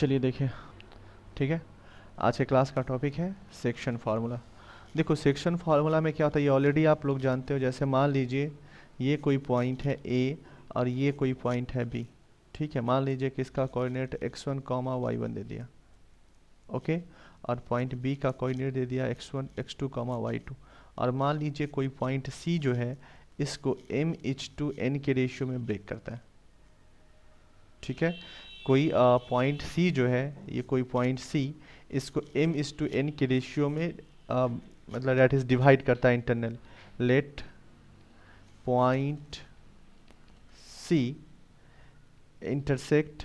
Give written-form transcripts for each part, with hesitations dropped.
चलिए देखिए, ठीक है। आज के क्लास का टॉपिक है सेक्शन फार्मूला। देखो सेक्शन फार्मूला में क्या होता है, ये ऑलरेडी आप लोग जानते हो। जैसे मान लीजिए ये कोई पॉइंट है ए और ये कोई पॉइंट है बी, ठीक है। मान लीजिए कि इसका कोऑर्डिनेट x1 y1 दे दिया, ओके, और पॉइंट बी का कोऑर्डिनेट दे दिया x1 x2 y2। और मान लीजिए कोई पॉइंट सी जो है इसको m:n के रेशियो में ब्रेक करता है, ठीक है। कोई पॉइंट सी जो है, ये कोई पॉइंट सी इसको m:n के रेशियो में मतलब दैट इज डिवाइड करता है internal. Let point C intersect,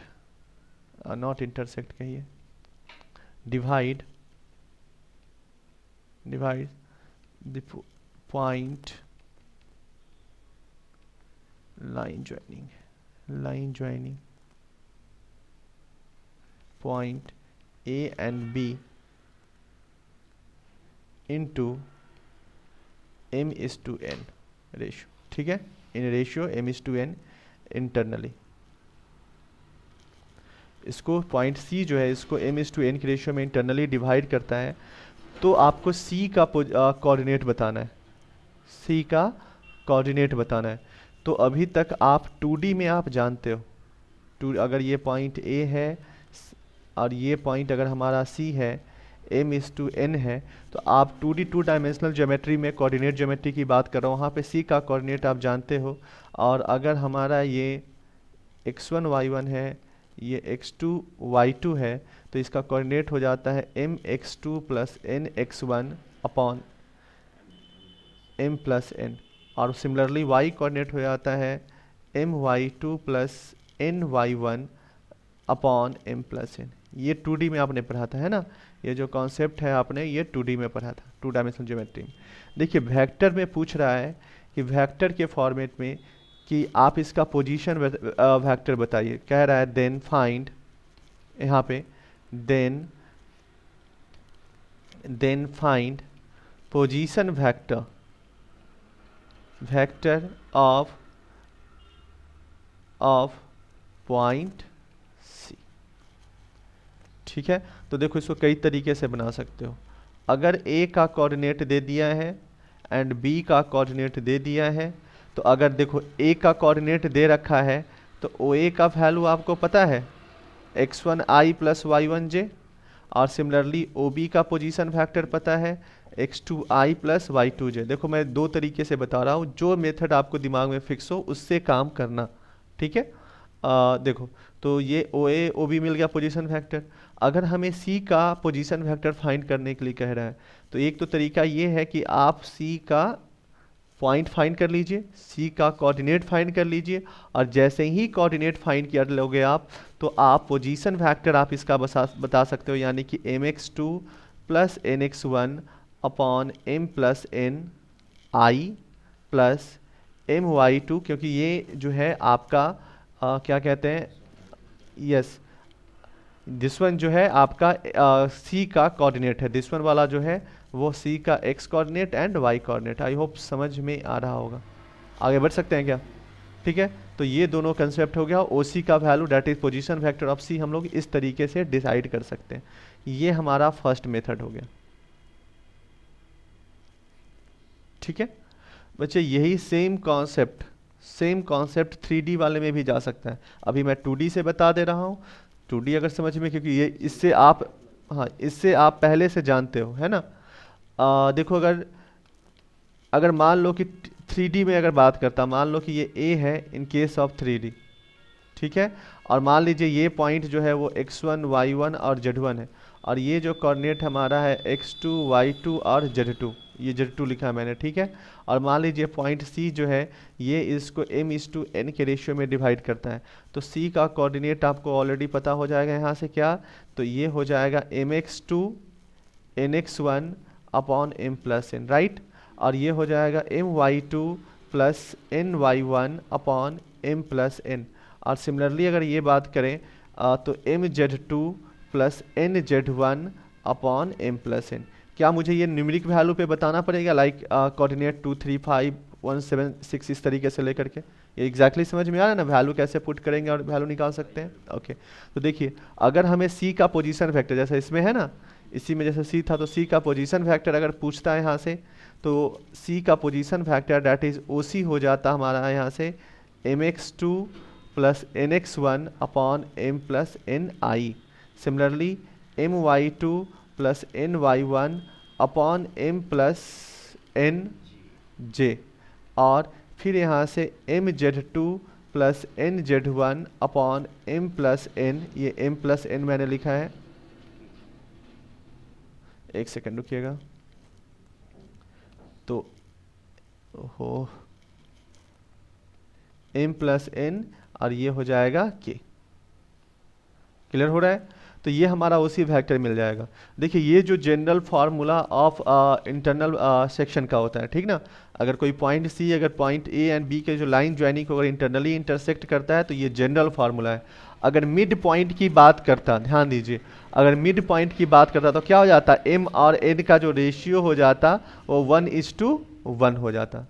not intersect कहिए, divide the point line joining point A and B into m:n ratio, ठीक है। इन रेशियो m:n इंटरनली, इसको पॉइंट C जो है इसको m:n के रेशियो में इंटरनली डिवाइड करता है। तो आपको C का कोऑर्डिनेट बताना है, C का कोऑर्डिनेट बताना है। तो अभी तक आप 2D में आप जानते हो, अगर ये पॉइंट A है और ये पॉइंट अगर हमारा C है, m:n है, तो आप 2D 2 डायमेंशनल ज्योमेट्री में कोऑर्डिनेट ज्योमेट्री की बात कर रहा हूँ, वहाँ पे C का कोऑर्डिनेट आप जानते हो। और अगर हमारा ये x1 y1 है, ये x2 y2 है, तो इसका कोऑर्डिनेट हो जाता है mx2 + nx1 अपॉन m+n। और सिमिलरली y कोऑर्डिनेट हो जाता है my2 + ny1 अपॉन m+n। ये 2D में आपने पढ़ा था, है ना। ये जो कॉन्सेप्ट है आपने ये 2D में पढ़ा था, 2 डायमेंशनल ज्योमेट्री में। देखिए वेक्टर में पूछ रहा है कि वेक्टर के फॉर्मेट में कि आप इसका पोजीशन वेक्टर बताइए। कह रहा है देन फाइंड, यहाँ पे then find position vector of point, ठीक है। तो देखो इसको कई तरीके से बना सकते हो। अगर A का कोऑर्डिनेट दे दिया है एंड B का कोऑर्डिनेट दे दिया है, तो अगर देखो A का कोऑर्डिनेट दे रखा है तो OA का वैल्यू आपको पता है x1i + y1j, और सिमिलरली OB का पोजीशन फैक्टर पता है x2i + y2j। देखो मैं 2 तरीके से बता रहा हूँ, जो मेथड आपको दिमाग में फिक्स हो उससे काम करना, ठीक है। देखो तो ये OA OB मिल गया पोजीशन फैक्टर। अगर हमें C का पोजीशन वेक्टर फाइंड करने के लिए कह रहा है, तो एक तो तरीका ये है कि आप C का पॉइंट फाइंड कर लीजिए, C का कोऑर्डिनेट फाइंड कर लीजिए, और जैसे ही कोऑर्डिनेट फाइंड कर लोगे आप, तो आप पोजीशन वेक्टर आप इसका बता सकते हो, यानी कि mx2 + nx1 upon m+n i plus my2, क्योंकि ये जो है आपका क्या कहते हैं, यस दिस वन जो है आपका C का कोऑर्डिनेट है, दिस वन वाला जो है वो C का x coordinate and y coordinate. I hope समझ में आ रहा होगा। आगे बढ़ सकते हैं क्या, ठीक है। तो ये दोनों कंसेप्ट हो गया। OC का value that is position vector of C हम लोग इस तरीके से डिसाइड कर सकते हैं। ये हमारा फर्स्ट मेथड हो गया, ठीक है बच्चे। यही सेम कॉन्सेप्ट 3D वाले में भी जा सकता है। अभी मैं 2D से बता दे रहा हूँ, 2D अगर समझ में, क्योंकि ये इससे आप, हाँ इससे आप पहले से जानते हो, है ना। देखो अगर मान लो कि 3D में अगर बात करता, मान लो कि ये A है इन केस ऑफ 3D, ठीक है। और मान लीजिए ये पॉइंट जो है वो x1 y1 और z1 है, और ये जो कोऑर्डिनेट हमारा है x2 y2 और z2, ये z2 लिखा है मैंने, ठीक है। और मान लीजिए पॉइंट C जो है ये इसको m:n के रेशियो में डिवाइड करता है, तो C का कोऑर्डिनेट आपको ऑलरेडी पता हो जाएगा यहाँ से क्या, तो ये हो जाएगा mx2 nx1 upon m+n, right. और ये हो जाएगा my2 + ny1 अपॉन m+n। और सिमिलरली अगर ये बात करें तो mz2 + nz1 अपॉन m+n। क्या मुझे ये न्यूमेरिक वैल्यू पे बताना पड़ेगा, लाइक कोऑर्डिनेट 2 3 5 1 7 6 इस तरीके से लेकर के, ये एग्जैक्टली समझ में आ रहा है ना, वैल्यू कैसे पुट करेंगे और वैल्यू निकाल सकते हैं। ओके तो देखिए अगर हमें सी का पोजीशन वेक्टर जैसा इसमें है ना, इसी में जैसे सी था, तो सी का पोजीशन वेक्टर अगर पूछता है यहाँ से, तो सी का पोजीशन वेक्टर दैट इज ओ सी हो जाता हमारा यहाँ से mx2 plus nx1 upon m plus ni। Similarly my2 plus ny1 upon m plus nj, और फिर यहाँ से mz2 plus nz1 upon m plus n, ये m प्लस n मैंने लिखा है, एक सेकंड रुकिएगा, तो हो m प्लस n और ये हो जाएगा k। क्लियर हो रहा है? तो ये हमारा उसी वेक्टर मिल जाएगा। देखिए ये जो general formula of internal section का होता है, ठीक ना, अगर कोई पॉइंट सी अगर पॉइंट ए एंड बी के जो लाइन ज्वाइनिंग को अगर इंटरनली इंटरसेक्ट करता है तो ये जनरल फार्मूला है। अगर मिड पॉइंट की बात करता, ध्यान दीजिए, अगर मिड पॉइंट की बात करता तो क्या हो जाता, m और n का जो रेशियो हो जाता वो 1:1 हो जाता,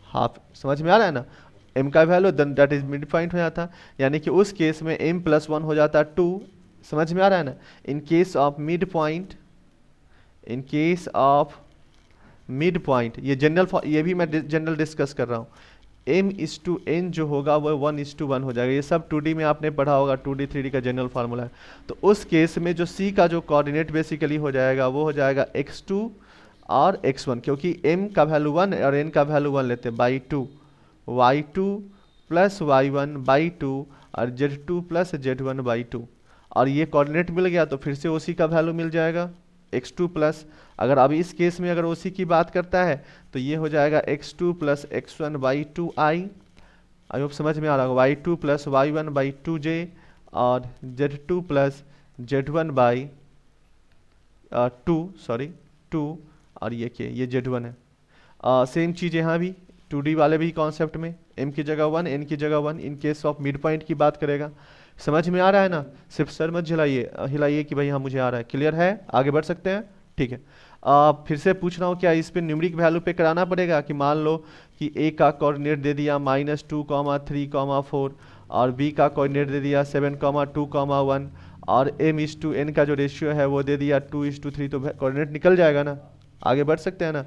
हाफ। समझ में आ रहा है ना, m का value that is mid point हो जाता, यानी कि उस केस में m प्लस 1 हो जाता 2। समझ में आ रहा है ना, in case of mid point, in case of mid point, ये जनरल, ये भी मैं जनरल डिस्कस कर रहा हूँ, m/n जो होगा वो 1:1 हो जाएगा। ये सब 2D में आपने पढ़ा होगा, 2D 3D का जनरल फार्मूला है। तो उस केस में जो c का जो कोऑर्डिनेट बेसिकली हो जाएगा वो हो जाएगा x2 और x1, क्योंकि m का वैल्यू 1 और n का वैल्यू 1 लेते हैं, by 2 y2 plus y1 by 2 और z2 प्लस z1 बाई 2, और ये कोऑर्डिनेट मिल गया तो फिर से उसी का वैल्यू मिल जाएगा x2 प्लस, अगर अब इस केस में अगर उसी की बात करता है तो ये हो जाएगा x2 plus x1 by 2i। I hope समझ में आ रहा होगा, y2 plus y1 by 2j और z2 प्लस z1 बाई 2 और ये के, ये z1 है। सेम चीज़ यहाँ भी 2D वाले भी कॉन्सेप्ट में m की जगह 1 n की जगह 1 in case of mid point की बात करेगा। समझ में आ रहा है ना, सिर्फ सर मत हिलाइए कि भाई हाँ मुझे आ रहा है। क्लियर है? आगे बढ़ सकते हैं? ठीक है। फिर से पूछ रहा हूँ, क्या इस पे न्यूमेरिक वैल्यू पे कराना पड़ेगा कि मान लो कि a का कोऑर्डिनेट दे दिया -2, 3, 4 और b का कोऑर्डिनेट दे दिया 7, 2, 1 और m/n का जो रेशियो है वो दे दिया 2:3, तो कोऑर्डिनेट निकल जाएगा ना। आगे बढ़ सकते हैं ना?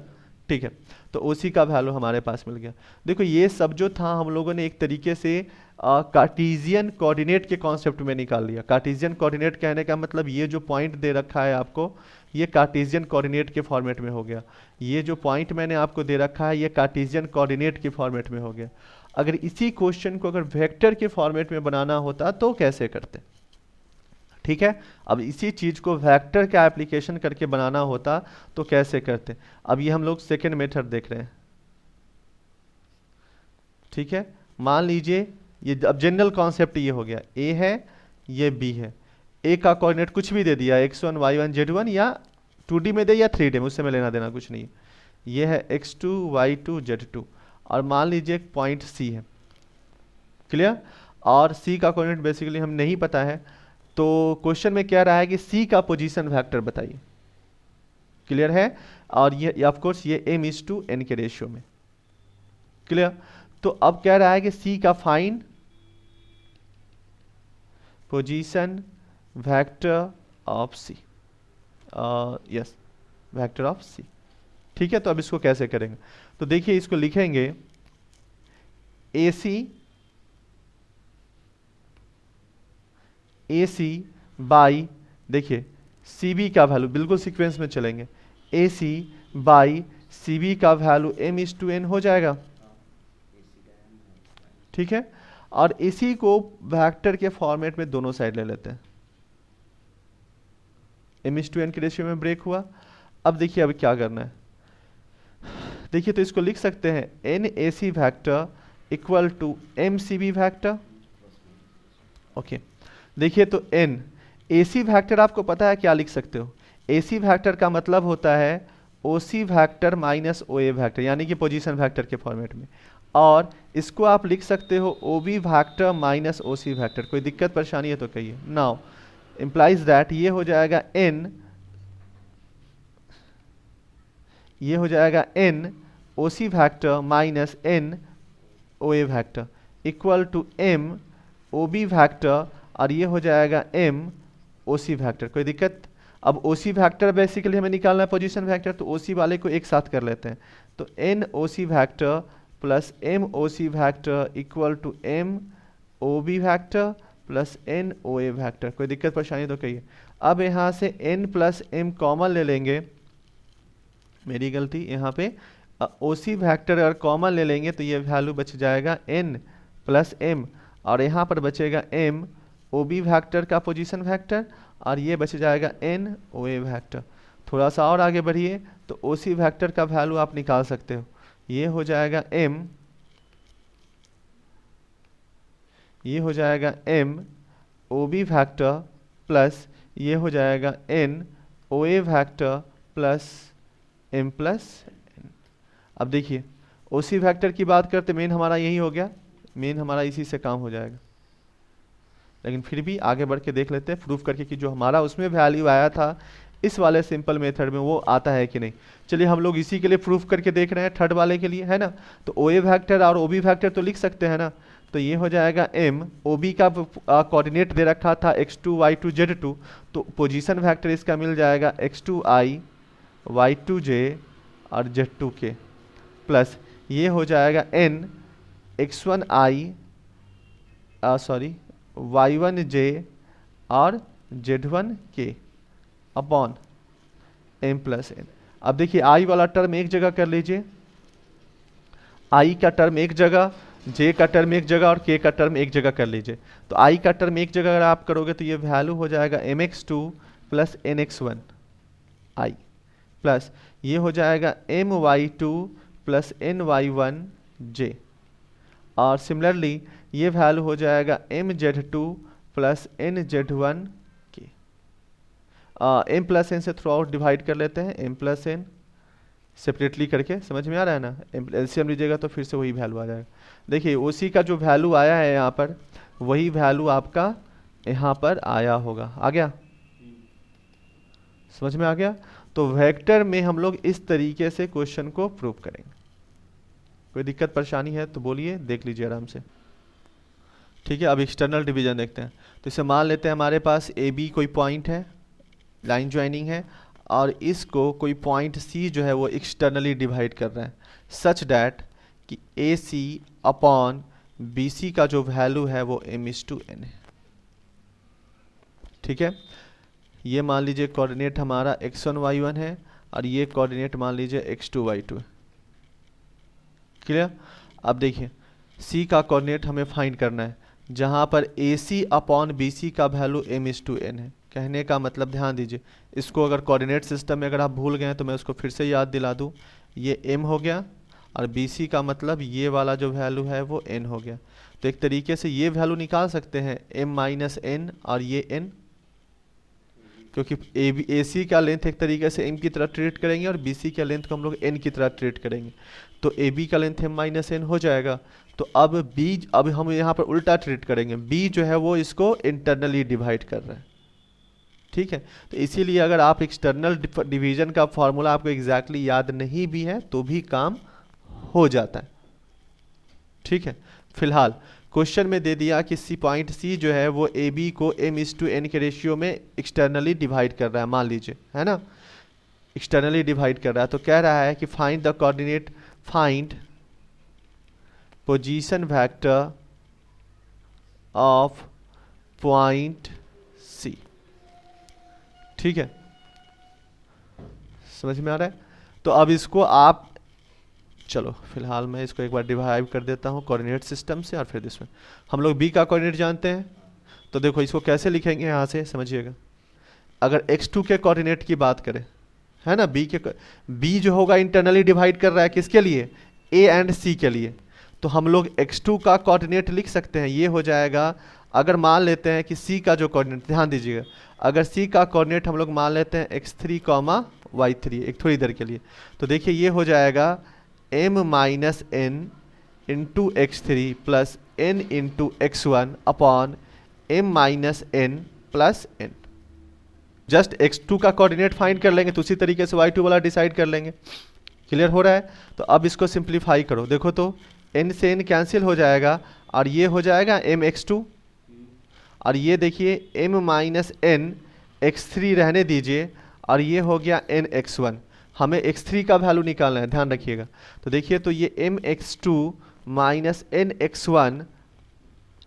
ठीक है, तो उसी का वैल्यू हमारे पास मिल गया। देखो ये सब जो था हम लोगों ने एक तरीके से कार्टेशियन कोऑर्डिनेट के कॉन्सेप्ट में निकाल लिया। कार्टेशियन कोऑर्डिनेट कहने का मतलब ये जो पॉइंट दे रखा है आपको, ये कार्टेशियन कोऑर्डिनेट के फॉर्मेट में हो गया। ये जो पॉइंट मैंने आपको दे रखा है ये कार्टेशियन कोऑर्डिनेट के फॉर्मेट में हो गया। अगर इसी क्वेश्चन को अगर वेक्टर के फॉर्मेट में बनाना होता तो कैसे करते? ठीक है, अब इसी चीज को वेक्टर का एप्लीकेशन करके बनाना होता तो कैसे करते? अब ये हम लोग सेकेंड मेथड देख रहे हैं। ठीक है, मान लीजिए ये अब जनरल कॉन्सेप्ट ये हो गया, a है ये b है, a का कोऑर्डिनेट कुछ भी दे दिया x1 y1 z1 या 2D में दे या 3D में, उससे में लेना देना कुछ नहीं। ये है x2 y2 z2 और मान लीजिए पॉइंट c है। क्लियर? और c का कोऑर्डिनेट बेसिकली हम नहीं पता है, तो क्वेश्चन में कह रहा है कि c का पोजीशन वेक्टर बताइए। क्लियर है? और ये ऑफ कोर्स ये m/n के रेशियो में। क्लियर? तो अब कह रहा है कि c का find position vector of c। Yes, vector of c। ठीक है, तो अब इसको कैसे करेंगे? तो देखिए इसको लिखेंगे AC बाई, देखिए CB का वैल्यू, बिल्कुल सीक्वेंस में चलेंगे, AC बाई CB का वैल्यू m/n हो जाएगा। ठीक है, और इसी को वेक्टर के फॉर्मेट में दोनों साइड ले लेते हैं। m/n के रेशियो में ब्रेक हुआ। अब देखिए अब क्या करना है, देखिए तो इसको लिख सकते हैं NAC vector equal to MCB vector. Okay, देखिए तो n AC वेक्टर आपको पता है क्या लिख सकते हो? AC वेक्टर का मतलब होता है OC vector minus OA vector, यानी कि पोजीशन वेक्टर के फॉर्मेट में, और इसको आप लिख सकते हो OB vector minus OC vector. कोई दिक्कत परेशानी है तो कहिए। नाउ इम्प्लाइज दैट ये हो जाएगा n, ये हो जाएगा n OC vector minus n OA vector. Equal to m O B factor और ये हो जाएगा m ओ सी फैक्टर। कोई दिक्कत? अब ओ सी फैक्टर बेसिकली हमें निकालना है पोजीशन फैक्टर, तो ओ सी वाले को एक साथ कर लेते हैं। तो n O C factor plus m O C factor equal to m O B factor plus n O A factor. कोई दिक्कत परेशानी तो कहिए। अब यहाँ से n प्लस m कॉमन ले लेंगे, मेरी गलती, यहाँ पे ओ सी फैक्टर अगर कॉमन ले लेंगे तो ये वैल्यू बच जाएगा n प्लस m और यहाँ पर बचेगा m ओ बी फैक्टर का पोजीशन फैक्टर और ये बच जाएगा n ओ ए फैक्टर। थोड़ा सा और आगे बढ़िए तो ओ सी फैक्टर का वैल्यू आप निकाल सकते हो, ये हो जाएगा m, ये हो जाएगा m O B factor plus ये हो जाएगा n O A factor plus m plus n। अब देखिए ओ सी फैक्टर की बात करते मेन हमारा यही हो गया, मेन हमारा इसी से काम हो जाएगा, लेकिन फिर भी आगे बढ़ के देख लेते हैं प्रूफ करके कि जो हमारा उसमें वैल्यू आया था इस वाले सिंपल मेथड में वो आता है कि नहीं। चलिए हम लोग इसी के लिए प्रूफ करके देख रहे हैं, थर्ड वाले के लिए, है ना। तो ओ ए फैक्टर और ओ बी फैक्टर तो लिख सकते हैं ना। तो ये हो जाएगा m, ओ बी का कोऑर्डिनेट दे रखा था x2 y2 z2, तो पोजीशन फैक्टर इसका मिल जाएगा x2i y2j और z2k प्लस ये हो जाएगा n x1i सॉरी y1j और z1k upon m plus n। अब देखिए i वाला टर्म एक जगह कर लीजिए, i का टर्म एक जगह, j का टर्म एक जगह और k का टर्म एक जगह कर लीजिए। तो i का टर्म एक जगह अगर आप करोगे तो ये वैल्यू हो जाएगा mx2 plus nx1 i plus ये हो जाएगा my2 प्लस ny1 j और सिमिलरली ये वैल्यू हो जाएगा mz2 plus nz1 k। m plus n से थ्रू आउट डिवाइड कर लेते हैं, m प्लस n सेपरेटली करके, समझ में आ रहा है ना। एलसीएम लीजिएगा तो फिर से वही वैल्यू आ जाएगा। देखिए उसी का जो वैल्यू आया है यहाँ पर वही वैल्यू आपका यहाँ पर आया होगा। आ गया? समझ में आ गया? तो वेक्टर में हम लोग इस तरीके से क्वेश्चन को प्रूव करेंगे। कोई दिक्कत परेशानी है तो बोलिए, देख लीजिए आराम से। ठीक है, अब एक्सटर्नल डिवीजन देखते हैं। तो इसे मान लेते हैं हमारे पास ए बी कोई पॉइंट है, लाइन ज्वाइनिंग है, और इसको कोई पॉइंट सी जो है वो एक्सटर्नली डिवाइड कर रहा है सच डैट कि ए सी अपॉन बी सी का जो वैल्यू है वो m/n है। ठीक है, ये मान लीजिए कोऑर्डिनेट हमारा x1 y1 है और ये कोऑर्डिनेट मान लीजिए x2 y2 है। क्लियर? अब देखिए सी का कोऑर्डिनेट हमें फाइंड करना है जहाँ पर ए सी अपॉन बी सी का वैल्यू m/n है। कहने का मतलब ध्यान दीजिए, इसको अगर कोऑर्डिनेट सिस्टम में अगर आप भूल गए तो मैं उसको फिर से याद दिला दूँ। ये m हो गया और बी सी का मतलब ये वाला जो वैल्यू है वो n हो गया। तो एक तरीके से ये वैल्यू निकाल सकते हैं m-n और ये n, क्योंकि ए सी का लेंथ एक तरीके से m की तरह ट्रीट करेंगे और बी सी का लेंथ को हम लोग n की तरह ट्रीट करेंगे। तो ए बी का लेंथ m-n हो जाएगा। तो अब हम यहाँ पर उल्टा ट्रीट करेंगे, b जो है वो इसको इंटरनली डिवाइड कर रहा है। ठीक है, तो इसीलिए अगर आप एक्सटर्नल डिवीजन का फॉर्मूला आपको एग्जैक्टली याद नहीं भी है तो भी काम हो जाता है। ठीक है, फिलहाल क्वेश्चन में दे दिया कि सी पॉइंट सी जो है वो ए बी को m/n के रेशियो में एक्सटर्नली डिवाइड कर रहा है, मान लीजिए, है ना, एक्सटर्नली डिवाइड कर रहा है। तो कह रहा है कि find the coordinate, find position vector of point C. ठीक है, समझ में आ रहा है? तो अब इसको आप, चलो फिलहाल मैं इसको एक बार डिवाइड कर देता हूँ कोऑर्डिनेट सिस्टम से और फिर इसमें हम लोग b का कोऑर्डिनेट जानते हैं। तो देखो इसको कैसे लिखेंगे यहाँ से समझिएगा। अगर x2 के कोऑर्डिनेट की बात करें, है ना, b जो होगा इंटरनली डिवाइड कर रहा है किसके लिए, a एंड c के लिए। तो हम लोग x2 का कोऑर्डिनेट लिख सकते हैं, ये हो जाएगा, अगर मान लेते हैं कि c का जो कोऑर्डिनेट, ध्यान दीजिएगा, अगर c का कोऑर्डिनेट हम लोग मान लेते हैं x3, y3 एक थोड़ी देर के लिए, तो देखिए ये हो जाएगा m-n into x3 plus n into x1 upon m-n plus n। Just x2 का कोऑर्डिनेट फाइंड कर लेंगे तो उसी तरीके से y2 वाला डिसाइड कर लेंगे। क्लियर हो रहा है? तो अब इसको सिंप्लीफाई करो, देखो तो n से n कैंसिल हो जाएगा और ये हो जाएगा mx2, और ये देखिए m माइनस एन x3 रहने दीजिए, और ये हो गया nx1। हमें x3 का वैल्यू निकालना है, ध्यान रखिएगा। तो देखिए तो ये mx2 minus nx1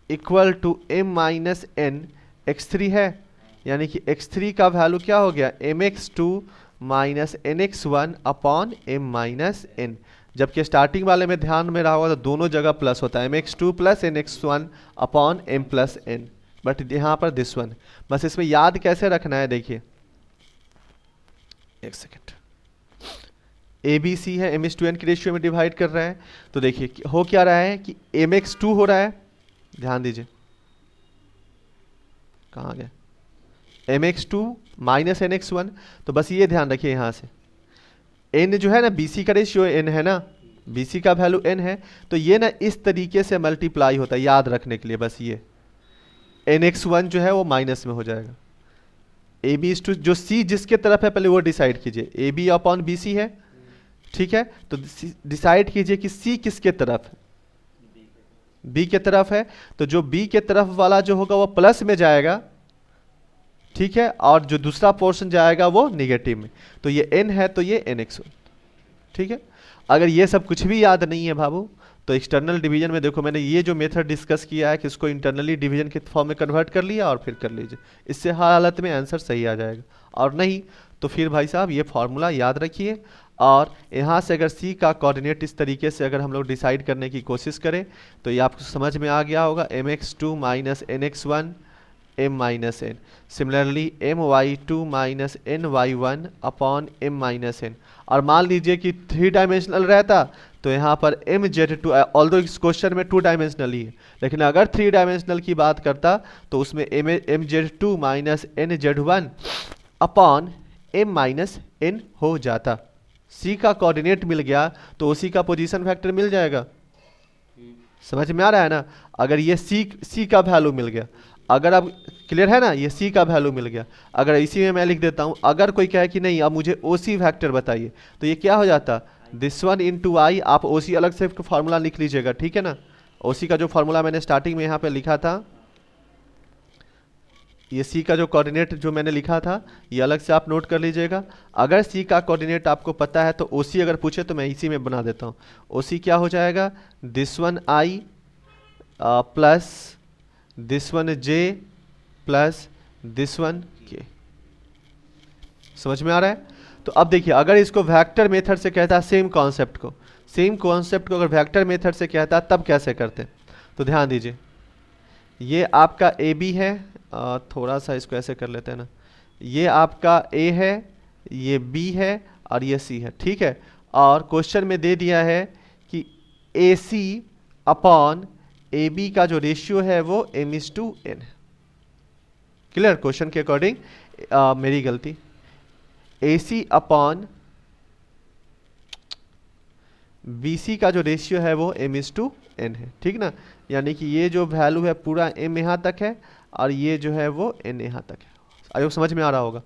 equal to m minus n x3 है, यानी कि x3 का वैल्यू क्या हो गया mx2 minus nx1 upon m minus n। जबकि स्टार्टिंग वाले में ध्यान में रहा होगा तो दोनों जगह प्लस होता है, mx2 plus nx1 upon m plus n, but यहाँ पर दिस वन। बस इसमें याद कैसे रखना है, देखिए एक सेकेंड, ABC है m/n की रेशियो में डिवाइड कर रहा है, तो देखिए हो क्या रहा है कि mx2 हो रहा है, ध्यान दीजिए कहाँ गया, mx2 माइनस nx1, तो बस ये ध्यान रखिए यहाँ से n जो है ना BC का रेशियो n है ना, BC का वैल्यू n है, तो ये ना इस तरीके से मल्टीप्लाई होता है, याद रखने के लिए बस ये nx1 जो है वो माइनस में हो जाएगा। AB जो C जिसके तरफ है पहले वो डिसाइड कीजिए, AB अपॉन BC है, ठीक है, तो डिसाइड कीजिए कि C किसके तरफ है, B के तरफ है, तो जो B के तरफ वाला जो होगा वो प्लस में जाएगा, ठीक है, और जो दूसरा पोर्शन जाएगा वो निगेटिव में, तो ये n है तो ये nx1, ठीक है। अगर ये सब कुछ भी याद नहीं है बाबू तो एक्सटर्नल डिवीजन में देखो मैंने ये जो मेथड डिस्कस किया है कि इसको इंटरनली डिवीजन के फॉर्म में कन्वर्ट कर लिया और फिर कर लीजिए, इससे हर हालत में आंसर सही आ जाएगा, और नहीं तो फिर भाई साहब ये फॉर्मूला याद रखिए। और यहाँ से अगर C का कोऑर्डिनेट इस तरीके से अगर हम लोग डिसाइड करने की कोशिश करें तो ये आपको समझ में आ गया होगा, mx2 minus nx1 m minus n, similarly my2 minus ny1 upon m minus n। और मान लीजिए कि 3 डायमेंशनल रहता तो यहाँ पर mz2, ऑल्दो इस क्वेश्चन में 2 डायमेंशनल ही है, लेकिन अगर 3 डायमेंशनल की बात करता तो उसमें mz2 minus nz1 upon m minus n हो जाता। C का कोऑर्डिनेट मिल गया तो उसी का पोजीशन फैक्टर मिल जाएगा, समझ में आ रहा है ना। अगर ये C का वैल्यू मिल गया, अगर अब क्लियर है ना, ये C का वैल्यू मिल गया, अगर इसी में मैं लिख देता हूँ, अगर कोई कहे कि नहीं अब मुझे OC फैक्टर बताइए तो ये क्या हो जाता, दिस वन इंटू आई, आप OC अलग से फॉर्मूला लिख लीजिएगा, ठीक है ना। OC का जो फॉर्मूला मैंने स्टार्टिंग में यहाँ पे लिखा था, ये C का जो कोऑर्डिनेट जो मैंने लिखा था ये अलग से आप नोट कर लीजिएगा। अगर C का कोऑर्डिनेट आपको पता है तो OC अगर पूछे तो मैं इसी में बना देता हूँ। OC क्या हो जाएगा, this one I plus this one J plus this one के, समझ में आ रहा है। तो अब देखिए अगर इसको वेक्टर मेथड से कहता है, सेम कॉन्सेप्ट को अगर वेक्टर मेथड से कहता है तब कैसे करते हैं, तो ध्यान दीजिए ये आपका AB है, थोड़ा सा इसको ऐसे कर लेते हैं ना, ये आपका A है, ये B है और ये C है, ठीक है। और क्वेश्चन में दे दिया है कि AC अपॉन AB का जो रेशियो है वो m/n है, क्लियर। क्वेश्चन के अकॉर्डिंग मेरी गलती, AC अपॉन BC का जो रेशियो है वो m/n है, ठीक ना। यानी कि ये जो वैल्यू है पूरा m यहाँ तक है और ये जो है वो n यहाँ तक है। आई होप समझ में आ रहा होगा,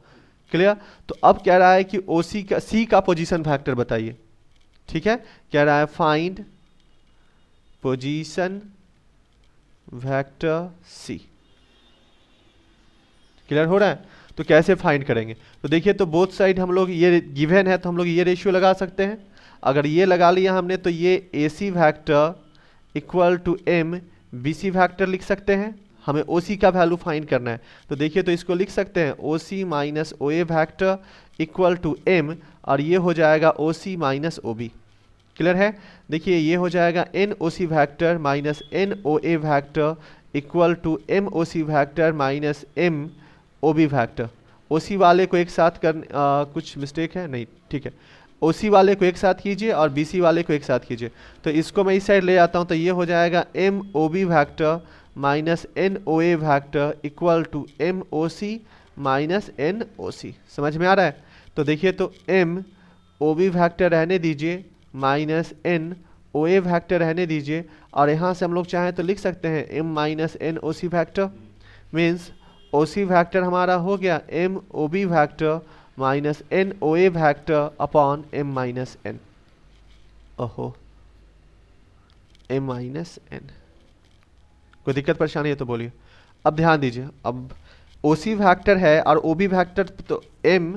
क्लियर। तो अब कह रहा है कि OC का C का पोजीशन फैक्टर बताइए, ठीक है। कह रहा है find position vector C, clear हो रहा है। तो कैसे फाइंड करेंगे, तो देखिए तो बोथ साइड हम लोग ये गिवन है तो हम लोग ये रेशियो लगा सकते हैं। अगर ये लगा लिया हमने तो ये AC vector equal to m BC vector लिख सकते हैं। हमें OC का वैल्यू फाइंड करना है तो देखिए तो इसको लिख सकते हैं OC minus OA vector equal to m, और ये हो जाएगा OC माइनस OB, क्लियर है। देखिए ये हो जाएगा NOC vector minus NOA vector equal to MOC vector minus MOB vector. OC वाले को एक साथ कुछ मिस्टेक है नहीं, ठीक है, OC वाले को एक साथ कीजिए और BC वाले को एक साथ कीजिए। तो इसको मैं इस साइड ले आता हूँ तो ये हो जाएगा MOB vector minus NOA vector equal to MOC minus NOC, समझ में आ रहा है। तो देखिए तो MOB वेक्टर रहने दीजिए माइनस NOA वेक्टर रहने दीजिए, और यहाँ से हम लोग चाहें तो लिख सकते हैं M minus NOC vector, means OC vector हमारा हो गया MOB vector minus NOA vector upon M minus N। ओहो m माइनस n। कोई दिक्कत परेशानी है तो बोलिए। अब ध्यान दीजिए, अब ओसी फैक्टर है और ओबी फैक्टर, तो m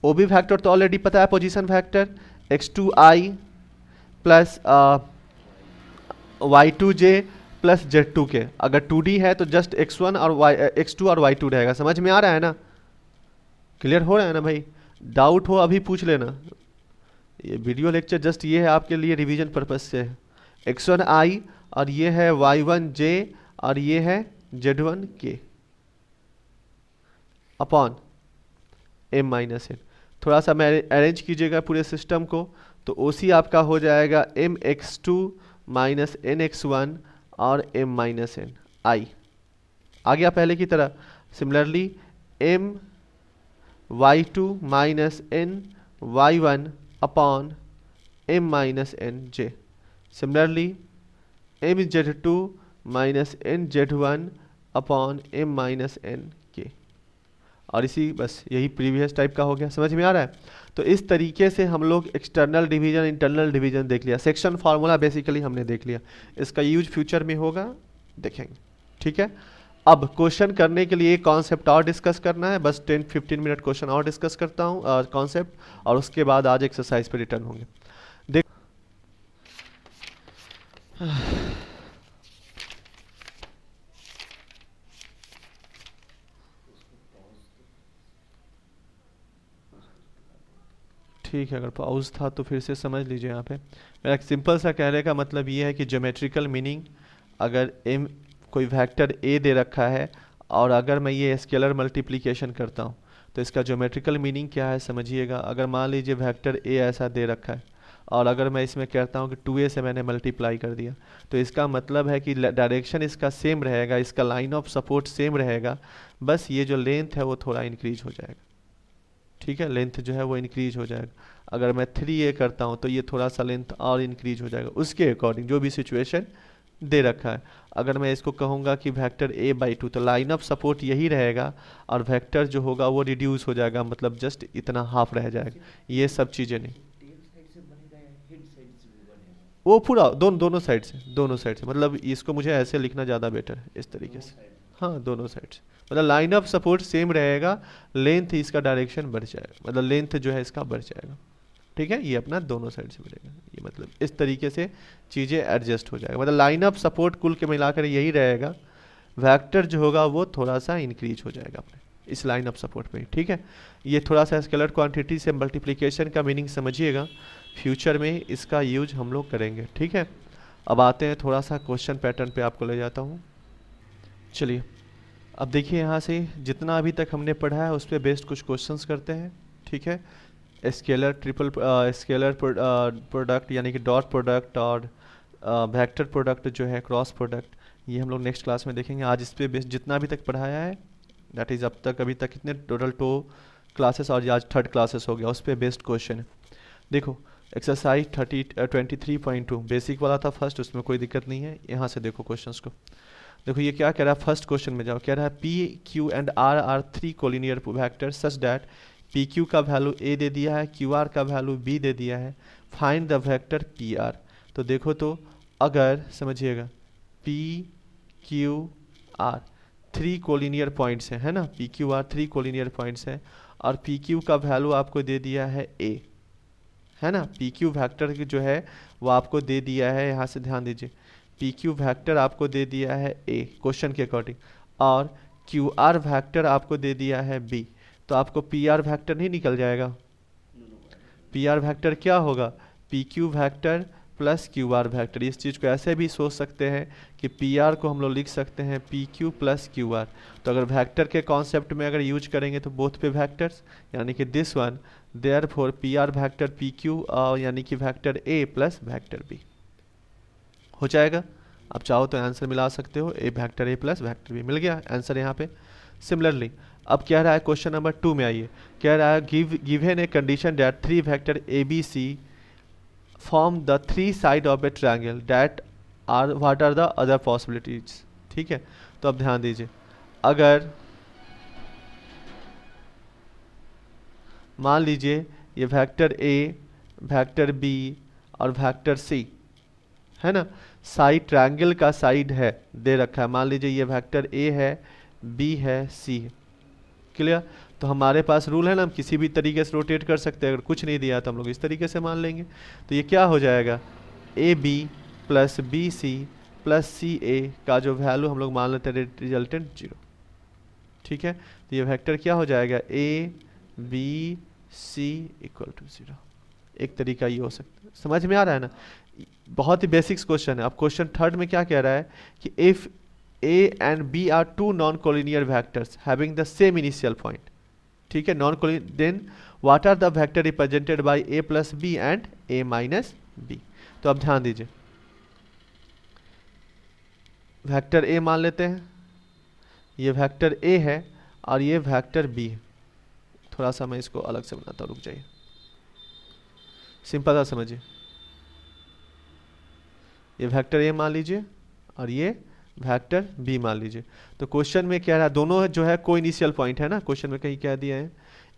ओबी फैक्टर तो ऑलरेडी पता है, position factor x2i plus y2j plus z2k। अगर 2D है तो जस्ट x1 और x2 और y2 रहेगा। समझ में आ रहा है ना? क्लियर हो रहा है ना भाई? डाउट हो अभी पूछ लेना। ये वीडियो लेक्चर जस्ट ये है आपके लिए रिवीजन पर्पज से है। x1i और ये है y1j और ये है z1k upon m minus n। थोड़ा सा मैं अरेंज कीजिएगा पूरे सिस्टम को, तो OC आपका हो जाएगा mx2 माइनस nx1 और m माइनस n i। आ गया पहले की तरह। Similarly m y2 minus n y1 upon m minus n j। Similarly m z2 minus n z1 upon m minus n k। और इसी बस यही प्रीवियस टाइप का हो गया। समझ में आ रहा है? तो इस तरीके से हम लोग एक्सटर्नल डिवीजन, इंटरनल डिवीजन देख लिया, सेक्शन फार्मूला बेसिकली हमने देख लिया। इसका यूज फ्यूचर में होगा, देखेंगे। ठीक है, अब क्वेश्चन करने के लिए कॉन्सेप्ट और डिस्कस करना है, बस 10-15 मिनट क्वेश्चन और डिस्कस करता हूँ कॉन्सेप्ट, और उसके बाद आज एक्सरसाइज पे रिटर्न होंगे। देख ठीक है, अगर पॉज था तो फिर से समझ लीजिए। यहाँ पे मेरा एक सिंपल सा कहने का मतलब ये है कि ज्योमेट्रिकल मीनिंग, अगर m कोई वेक्टर a दे रखा है और अगर मैं ये स्केलर मल्टीप्लिकेशन करता हूँ तो इसका ज्योमेट्रिकल मीनिंग क्या है समझिएगा। अगर मान लीजिए वेक्टर a ऐसा दे रखा है और अगर मैं इसमें कहता हूँ कि 2a से मैंने मल्टीप्लाई कर दिया, तो इसका मतलब है कि डायरेक्शन इसका सेम रहेगा, इसका लाइन ऑफ सपोर्ट सेम रहेगा, बस ये जो लेंथ है वो थोड़ा इंक्रीज हो जाएगा। ठीक है, लेंथ जो है वो इंक्रीज हो जाएगा। अगर मैं 3a करता हूँ तो ये थोड़ा सा लेंथ और इंक्रीज हो जाएगा, उसके अकॉर्डिंग जो भी सिचुएशन दे रखा है। अगर मैं इसको कहूँगा कि वेक्टर a/2, तो लाइन ऑफ सपोर्ट यही रहेगा और वेक्टर जो होगा वो रिड्यूस हो जाएगा, मतलब जस्ट इतना हाफ रह जाएगा। ये सब चीज़ें नहीं, वो पूरा दोनों साइड से, मतलब इसको मुझे ऐसे लिखना ज़्यादा बेटर है, इस तरीके से। हाँ, दोनों साइड से, मतलब लाइन ऑफ सपोर्ट सेम रहेगा, लेंथ इसका डायरेक्शन बढ़ जाएगा, मतलब लेंथ जो है इसका बढ़ जाएगा। ठीक है, ये अपना दोनों साइड से मिलेगा, ये मतलब इस तरीके से चीज़ें एडजस्ट हो जाएगा, मतलब लाइन ऑफ सपोर्ट कुल के मिलाकर यही रहेगा, वेक्टर जो होगा वो थोड़ा सा इंक्रीज हो जाएगा अपने इस लाइन ऑफ सपोर्ट पे। ठीक है, ये थोड़ा सा स्केलर क्वांटिटी से मल्टीप्लिकेशन का मीनिंग समझिएगा, फ्यूचर में इसका यूज हम लोग करेंगे। ठीक है, अब आते हैं थोड़ा सा क्वेश्चन पैटर्न पे, आपको ले जाता हूँ। चलिए, अब देखिए यहाँ से जितना अभी तक हमने पढ़ा है उस पर बेस्ड कुछ क्वेश्चंस करते हैं। ठीक है, स्केलर स्केलर प्रोडक्ट यानी कि डॉट प्रोडक्ट और वेक्टर प्रोडक्ट जो है क्रॉस प्रोडक्ट, ये हम लोग नेक्स्ट क्लास में देखेंगे। आज इस पे बेस्ड जितना अभी तक पढ़ाया है, दैट इज़ अभी तक कितने टोटल 2 क्लासेस और आज 3rd क्लासेस हो गया, उस पर बेस्ड क्वेश्चन है। देखो, एक्सरसाइज 23.2 बेसिक वाला था फर्स्ट, उसमें कोई दिक्कत नहीं है। यहाँ से देखो क्वेश्चंस को, देखो ये क्या कह रहा है। फर्स्ट क्वेश्चन में जाओ, कह रहा है P, Q and R are 3 collinear vector such that PQ का वैल्यू A दे दिया है, QR का वैल्यू B दे दिया है, फाइंड द वेक्टर PR। तो देखो, तो अगर समझिएगा P, Q, R 3 collinear points हैं, है ना, P, Q, R 3 collinear points हैं और PQ का वैल्यू आपको दे दिया है A, है ना। PQ वेक्टर जो है वो आपको दे दिया है, यहाँ से ध्यान दीजिए, PQ वेक्टर आपको दे दिया है A क्वेश्चन के अकॉर्डिंग, और QR वेक्टर आपको दे दिया है B, तो आपको PR वेक्टर नहीं निकल जाएगा। PR वेक्टर क्या होगा, PQ vector plus QR vector. इस चीज़ को ऐसे भी सोच सकते हैं कि PR को हम लोग लिख सकते हैं PQ प्लस QR। तो अगर वेक्टर के कॉन्सेप्ट में अगर यूज करेंगे तो बोथ पे वेक्टर्स, यानी कि this one, therefore PR vector PQ यानी कि vector A plus vector B हो जाएगा। आप चाहो तो आंसर मिला सकते हो, A vector A plus vector B, मिल गया आंसर यहाँ पे। सिमिलरली अब कह रहा है क्वेश्चन नंबर 2 में आइए, कह रहा है given a condition that 3 vector ABC form the 3 side of a triangle that are what are the other possibilities. ठीक है, तो अब ध्यान दीजिए, अगर मान लीजिए ये वेक्टर A, वेक्टर B और वेक्टर C, है ना, साइड ट्रायंगल का साइड है दे रखा है, मान लीजिए ये वेक्टर ए है, बी है, सी है। क्लियर? तो हमारे पास रूल है ना, हम किसी भी तरीके से रोटेट कर सकते हैं। अगर कुछ नहीं दिया तो हम लोग इस तरीके से मान लेंगे। तो ये क्या हो जाएगा, A B plus B C plus C A का जो वैल्यू हम लोग मान लेते हैं रिजल्टेंट 0। ठीक है, तो ये वेक्टर क्या हो जाएगा, A B C equal to 0। एक तरीका ये हो सकता है। समझ में आ रहा है ना? बहुत ही बेसिक्स क्वेश्चन है। अब क्वेश्चन थर्ड में क्या कह रहा है कि if a and b are two non-collinear vectors having the same initial point, ठीक है, non-collinear, then what are the vector represented by a plus b and a minus b? तो अब ध्यान दीजिए, वेक्टर a मान लेते हैं, ये वेक्टर a है और ये वेक्टर b है। थोड़ा सा मैं इसको अलग से बनाता हूँ, रुक जाइए, सिंपल सा समझिए। ये वेक्टर a मान लीजिए और ये वेक्टर b मान लीजिए। तो क्वेश्चन में क्या रहा, दोनों जो है को इनिशियल पॉइंट है ना, क्वेश्चन में कहीं कह दिया है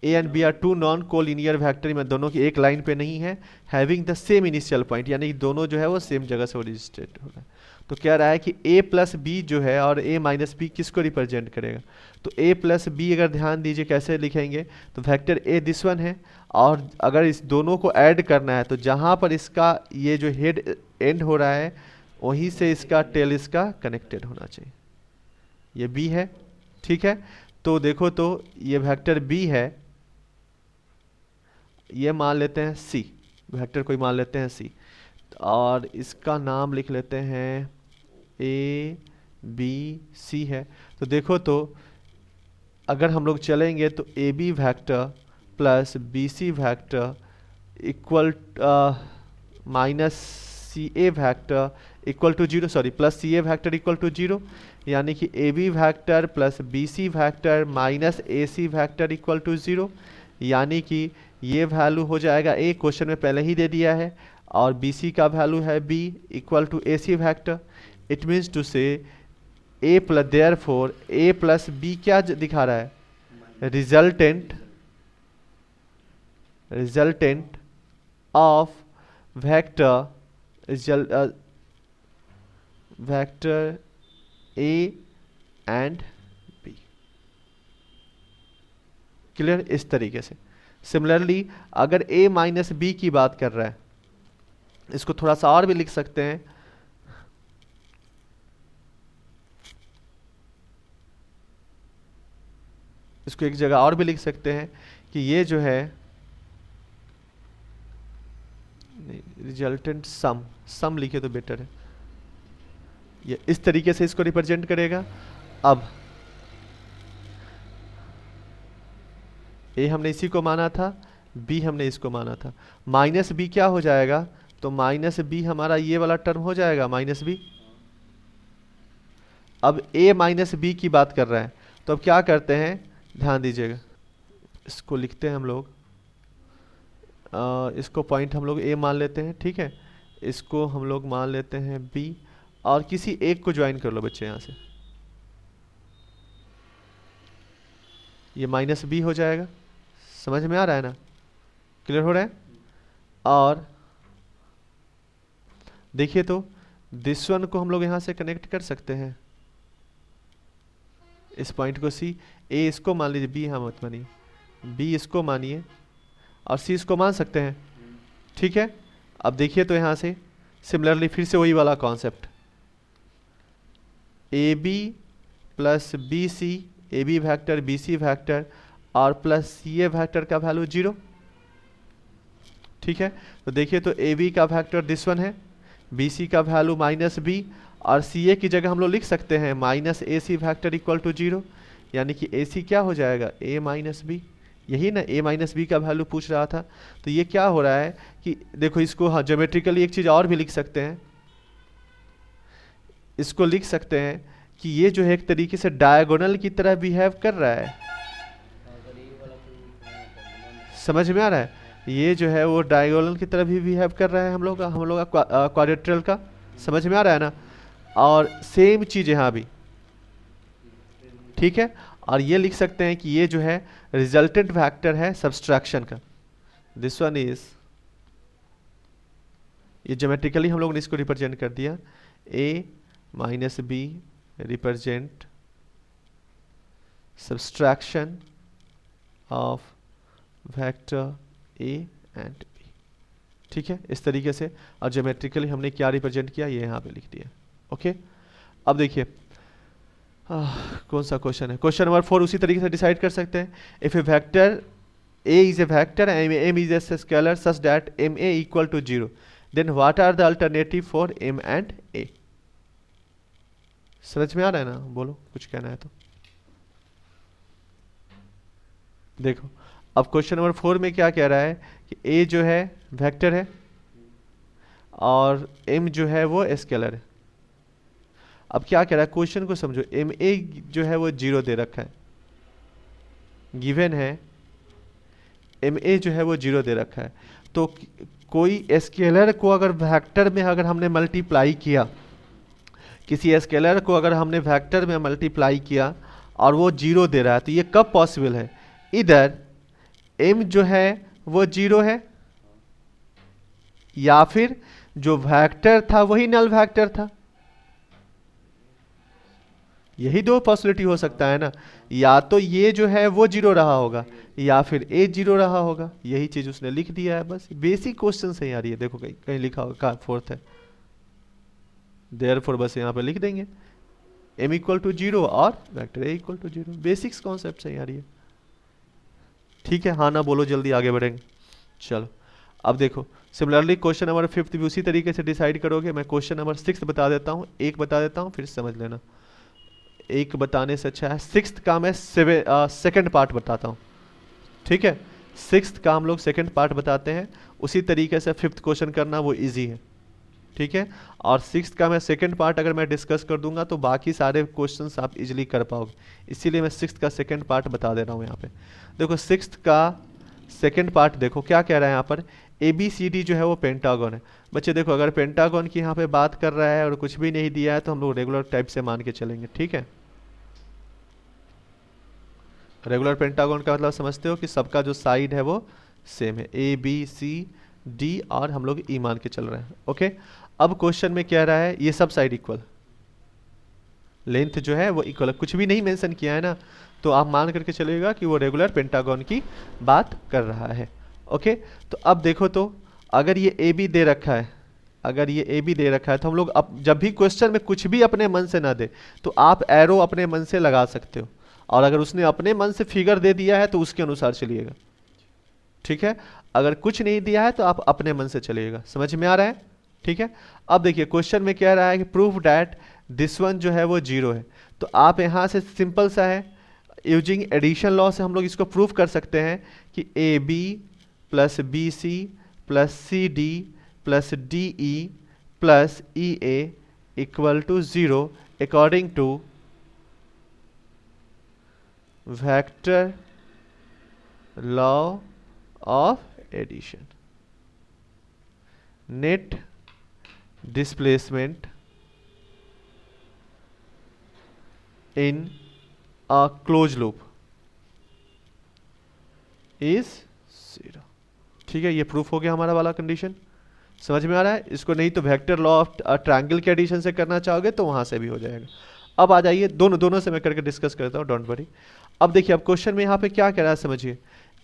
a and b are two non collinear vector, में दोनों की एक लाइन पे नहीं है, having the same initial point, यानी कि दोनों जो है वो सेम जगह से ओरिजिनेट हो रहा है। तो कह रहा है कि a प्लस बी जो है और a माइनस बी किसको रिप्रेजेंट करेगा। तो a प्लस बी अगर ध्यान दीजिए कैसे लिखेंगे, तो वेक्टर a दिस वन है, और अगर इस दोनों को ऐड करना है तो जहाँ पर इसका ये जो हेड एंड हो रहा है वहीं से इसका टेल इसका कनेक्टेड होना चाहिए। ये b है, ठीक है। तो देखो तो ये वेक्टर b है, ये मान लेते हैं c, वेक्टर कोई मान लेते हैं c, और इसका नाम लिख लेते हैं a b c है। तो देखो तो अगर हम लोग चलेंगे तो A B vector plus B C vector equal minus C A vector equal to 0, sorry plus C A vector equal to 0, यानी कि A B vector plus B C vector minus A C vector equal to 0, यानी कि ये value हो जाएगा ए, question में पहले ही दे दिया है, और बी सी का वैल्यू है B equal to A C vector. It means to say A plus therefore A plus B क्या दिखा रहा है, resultant of vector A and B. Clear? इस तरीके से सिमिलरली अगर a माइनस बी की बात कर रहा है, इसको थोड़ा सा और भी लिख सकते हैं, इसको एक जगह और भी लिख सकते हैं कि ये जो है रिजल्टेंट सम लिखे तो बेटर है, ये इस तरीके से इसको रिप्रेजेंट करेगा। अब ए हमने इसी को माना था, बी हमने इसको माना था, माइनस बी क्या हो जाएगा, तो माइनस बी हमारा ये वाला टर्म हो जाएगा माइनस बी। अब ए माइनस बी की बात कर रहा है, तो अब क्या करते हैं, ध्यान दीजिएगा, इसको लिखते हैं हम लोग, इसको पॉइंट हम लोग ए मान लेते हैं, ठीक है, इसको हम लोग मान लेते हैं बी, और किसी एक को ज्वाइन कर लो बच्चे यहाँ से, ये माइनस बी हो जाएगा। समझ में आ रहा है ना, क्लियर हो रहा है? और देखिए तो दिस वन को हम लोग यहाँ से कनेक्ट कर सकते हैं, इस पॉइंट को सी, ए इसको मान लीजिए, बी यहाँ मत मानिए, बी इसको मानिए और सी इसको मान सकते हैं, ठीक है। अब देखिए तो यहाँ से सिमिलरली फिर से वही वाला concept, A B plus B C, A B vector B C vector और प्लस सी ए वैक्टर का वैल्यू 0, ठीक है। तो देखिए तो ए बी का वैक्टर दिस वन है, बी सी का वैल्यू माइनस बी, और सी ए की जगह हम लोग लिख सकते हैं minus A C vector equal to 0, यानी कि ए सी क्या हो जाएगा, ए माइनस बी, यही ना ए माइनस बी का वैल्यू पूछ रहा था। तो ये क्या हो रहा है कि देखो इसको, हाँ ज्योमेट्रिकली एक चीज़ और भी लिख सकते हैं, इसको लिख सकते हैं कि ये जो है एक तरीके से डायगोनल की तरह बिहेव कर रहा है। समझ में आ रहा है? ये जो है वो डायगोनल की तरह भी बिहेव कर रहा है हम लोग का क्वाड्रेट्रल का। समझ में आ रहा है ना? और सेम चीज़ यहाँ भी, ठीक है। और ये लिख सकते हैं कि ये जो है रिजल्टेंट वेक्टर है सब्सट्रैक्शन का, दिस वन इज ये ज्योमेट्रिकली हम लोगों ने इसको रिप्रेजेंट कर दिया, a minus B represent subtraction of vector a and b। ठीक है, इस तरीके से। और ज्योमेट्रिकली हमने क्या रिप्रेजेंट किया, ये यहाँ पे लिख दिया। ओके, अब देखिए कौन सा क्वेश्चन है, क्वेश्चन नंबर 4 उसी तरीके से डिसाइड कर सकते हैं। If A vector a is a vector and m is a scalar such that ma equal to 0, then what are the alternative for m and a? समझ में आ रहा है ना, बोलो कुछ कहना है तो। देखो अब क्वेश्चन नंबर 4 में क्या कह रहा है कि a जो है वेक्टर है और m जो है वो स्केलर है। अब क्या कह रहा है, क्वेश्चन को समझो, ma जो है वो 0 दे रखा है, गिवन है ma जो है वो 0 दे रखा है। तो कोई स्केलर को अगर वेक्टर में अगर हमने मल्टीप्लाई किया, किसी स्केलर को अगर हमने वेक्टर में मल्टीप्लाई किया और वो 0 दे रहा है, तो ये कब पॉसिबल है, इधर m जो है वो 0 है या फिर जो वेक्टर था वही नल वेक्टर था। यही दो पॉसिबिलिटी हो सकता है ना, या तो ये जो है वो 0 रहा होगा या फिर a 0 रहा होगा। यही चीज उसने लिख दिया है, बस बेसिक क्वेश्चन से यार। ये देखो कहीं कहीं लिखा होगा, 4th है, देयरफॉर बस यहाँ पे लिख देंगे m इक्वल टू 0 और vector a equal to 0। Basics concept है यार ये। ठीक है, हाँ ना बोलो, जल्दी आगे बढ़ेंगे। चलो अब देखो, सिमिलरली क्वेश्चन नंबर 5 भी उसी तरीके से डिसाइड करोगे। मैं क्वेश्चन नंबर 6 बता देता हूँ, एक बता देता हूँ, फिर समझ लेना। एक बताने से अच्छा है 6th का मैं सेकंड पार्ट बताता हूँ। ठीक है, 6th का हम लोग सेकंड पार्ट बताते हैं, उसी तरीके से 5th क्वेश्चन करना वो इजी है। ठीक है, और 6th का मैं सेकंड पार्ट अगर मैं डिस्कस कर दूंगा तो बाकी सारे क्वेश्चंस आप इजीली कर पाओगे, इसीलिए मैं 6th का सेकंड पार्ट बता दे रहा हूँ यहाँ पे। देखो 6th का सेकंड पार्ट देखो क्या कह रहा है यहाँ पर, ABCD जो है वो पेंटागन है। बच्चे देखो, अगर पेंटागन की यहाँ पे बात कर रहा है और कुछ भी नहीं दिया है तो हम लोग रेगुलर टाइप से मान के चलेंगे। ठीक है, रेगुलर पेंटागन का मतलब समझते हो कि सबका जो साइड है वो सेम है, ABCD, और हम लोग ई मान के चल रहे हैं। ओके, अब क्वेश्चन में क्या रहा है, ये सब साइड इक्वल, लेंथ जो है वो इक्वल है, कुछ भी नहीं मेंशन किया है ना, तो आप मान करके चलिएगा कि वो रेगुलर पेंटागन की बात कर रहा है। ओके, तो अब देखो, तो अगर ये AB दे रखा है, अगर ये AB दे रखा है तो हम लोग अब जब भी क्वेश्चन में कुछ भी अपने मन से ना दे तो आप एरो अपने मन से लगा सकते हो, और अगर उसने अपने मन से फिगर दे दिया है तो उसके अनुसार चलिएगा। ठीक है, अगर कुछ नहीं दिया है तो आप अपने मन से चलिएगा। समझ में आ रहा है? ठीक है, अब देखिए क्वेश्चन में कह रहा है कि प्रूफ डैट दिस वन जो है वो 0 है। तो आप यहाँ से सिंपल सा है, यूजिंग एडिशन लॉ से हम लोग इसको प्रूफ कर सकते हैं कि AB plus BC plus CD plus DE plus EA equal to 0 according to vector law of addition. Net displacement in a close loop is 0। ठीक है, ये प्रूफ हो गया हमारा वाला कंडीशन। समझ में आ रहा है? इसको नहीं तो वेक्टर लॉ ऑफ ट्रायंगल के एडिशन से करना चाहोगे तो वहां से भी हो जाएगा। अब आ जाइए, दोनों से मैं करके डिस्कस करता हूँ, डोंट वरी। अब देखिए, अब क्वेश्चन में यहाँ पे क्या कह रहा है समझिए,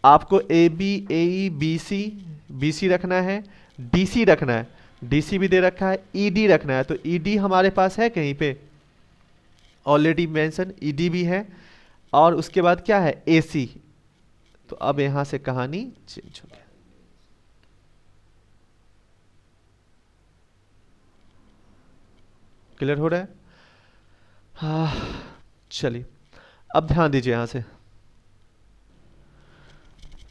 आपको AB AE BC रखना है, DC रखना है, DC भी दे रखा है, ED रखना है। तो ED हमारे पास है कहीं पे ऑलरेडी मेंशन, ED भी है, और उसके बाद क्या है AC। तो अब यहां से कहानी चेंज हो गया। क्लियर हो रहा है? हाँ, चलिए अब ध्यान दीजिए यहां से।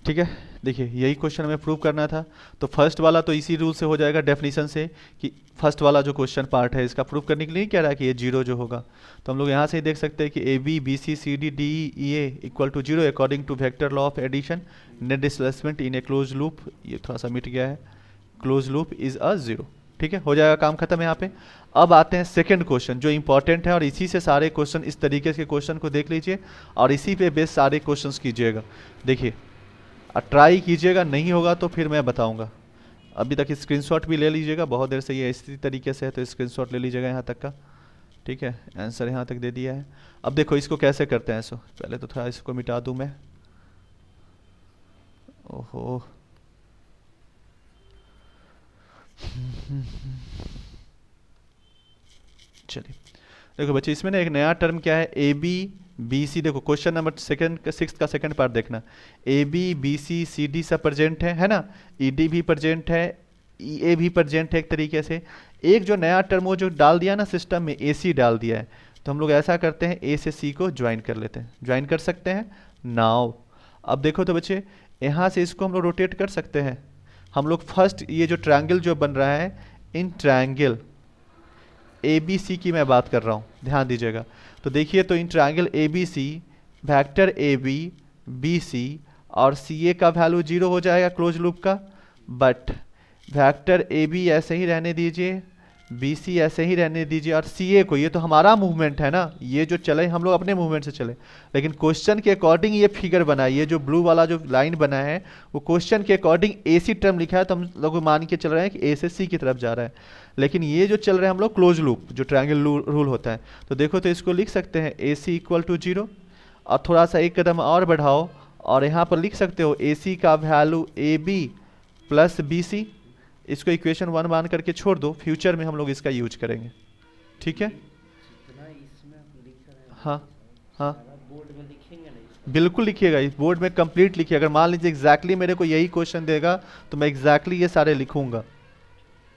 ठीक है, देखिए यही क्वेश्चन हमें प्रूव करना था। तो फर्स्ट वाला तो इसी रूल से हो जाएगा, डेफिनेशन से, कि फर्स्ट वाला जो क्वेश्चन पार्ट है इसका प्रूव करने के लिए कह रहा है कि ये 0 जो होगा। तो हम लोग यहाँ से ही देख सकते हैं कि AB BC CD DE EA equal to 0 according to vector law of addition. Net displacement in a close loop, ये थोड़ा सा मिट गया है, क्लोज लूप इज अ 0। ठीक है, हो जाएगा, काम खत्म यहाँ पे। अब आते हैं सेकंड क्वेश्चन जो इंपॉर्टेंट है, और इसी से सारे क्वेश्चन, इस तरीके के क्वेश्चन को देख लीजिए और इसी पे बेस सारे क्वेश्चन कीजिएगा। देखिए ट्राई कीजिएगा, नहीं होगा तो फिर मैं बताऊंगा। अभी तक स्क्रीनशॉट भी ले लीजिएगा, बहुत देर से ये इसी तरीके से है तो स्क्रीनशॉट ले लीजिएगा यहाँ तक का। ठीक है, आंसर यहाँ तक दे दिया है। अब देखो इसको कैसे करते हैं। सो पहले तो थोड़ा इसको मिटा दूँ मैं। ओहो, चलिए देखो बच्चे, इसमें ना एक नया टर्म क्या है, ए बी बी सी। देखो क्वेश्चन नंबर सेकंड का 6 का सेकंड पार्ट देखना, A B B C C D सब प्रेजेंट है ना, ई डी भी प्रेजेंट है, ई ए भी प्रेजेंट है एक तरीके से। एक जो नया टर्म वो जो डाल दिया ना सिस्टम में, ए सी डाल दिया है, तो हम लोग ऐसा करते हैं ए से सी को ज्वाइन कर लेते हैं। ज्वाइन कर सकते हैं नाउ। अब देखो तो बच्चे, यहाँ से इसको हम लोग रोटेट कर सकते हैं। हम लोग फर्स्ट ये जो ट्रायंगल जो बन रहा है, इन ट्रायंगल ए बी सी की मैं बात कर रहा हूँ, ध्यान दीजिएगा। तो देखिए, तो in triangle A B C, vector A B B C और सी ए का वैल्यू 0 हो जाएगा क्लोज लूप का, बट वेक्टर ए बी ऐसे ही रहने दीजिए, बी सी ऐसे ही रहने दीजिए, और सी ए को, ये तो हमारा मूवमेंट है ना, ये जो चले हम लोग अपने मूवमेंट से चले, लेकिन क्वेश्चन के अकॉर्डिंग ये फिगर बना है, ये जो ब्लू वाला जो लाइन बना है वो क्वेश्चन के अकॉर्डिंग ए सी टर्म लिखा है, तो हम लोग मान के चल रहे हैं कि ए से सी की तरफ जा रहा है। लेकिन ये जो चल रहे हैं हम लोग क्लोज लूप, जो ट्रायंगल रूल होता है, तो देखो तो इसको लिख सकते हैं ए सी इक्वल टू 0, और थोड़ा सा एक कदम और बढ़ाओ और यहाँ पर लिख सकते हो ए सी का value A B plus B C. इसको इक्वेशन 1 मान करके छोड़ दो, फ्यूचर में हम लोग इसका यूज करेंगे। ठीक है, हाँ हाँ बिल्कुल लिखिएगा, इस बोर्ड में कंप्लीट लिखिए। अगर मान लीजिए एग्जैक्टली मेरे को यही क्वेश्चन देगा तो मैं एग्जैक्टली ये सारे लिखूंगा,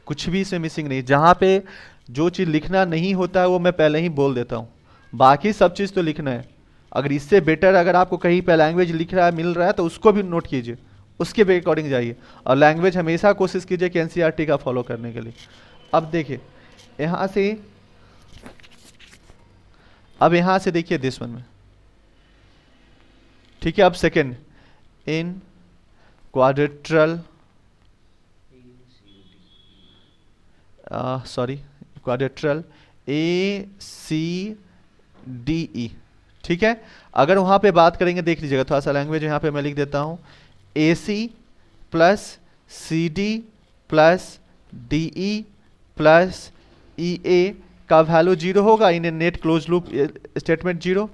कुछ भी इसमें मिसिंग नहीं। जहाँ पे जो चीज़ लिखना नहीं होता है वो मैं पहले ही बोल देता हूँ, बाकी सब चीज़ तो लिखना है। अगर इससे बेटर अगर आपको कहीं पे लैंग्वेज लिख रहा है मिल रहा है तो उसको भी नोट कीजिए, उसके भी अकॉर्डिंग जाइए, और लैंग्वेज हमेशा कोशिश कीजिए कि एनसीईआरटी का फॉलो करने के लिए। अब देखिए यहाँ से, अब यहाँ से देखिए दिस वन में, ठीक है। अब सेकेंड, इन क्वाड्रेट्रल, क्वाड्रेट्रल ए सी डी ई, ठीक है। अगर वहाँ पे बात करेंगे, देख लीजिएगा थोड़ा सा लैंग्वेज यहाँ पे मैं लिख देता हूँ, A C plus C D plus D E plus E A का वैल्यू 0 होगा in net close loop statement 0।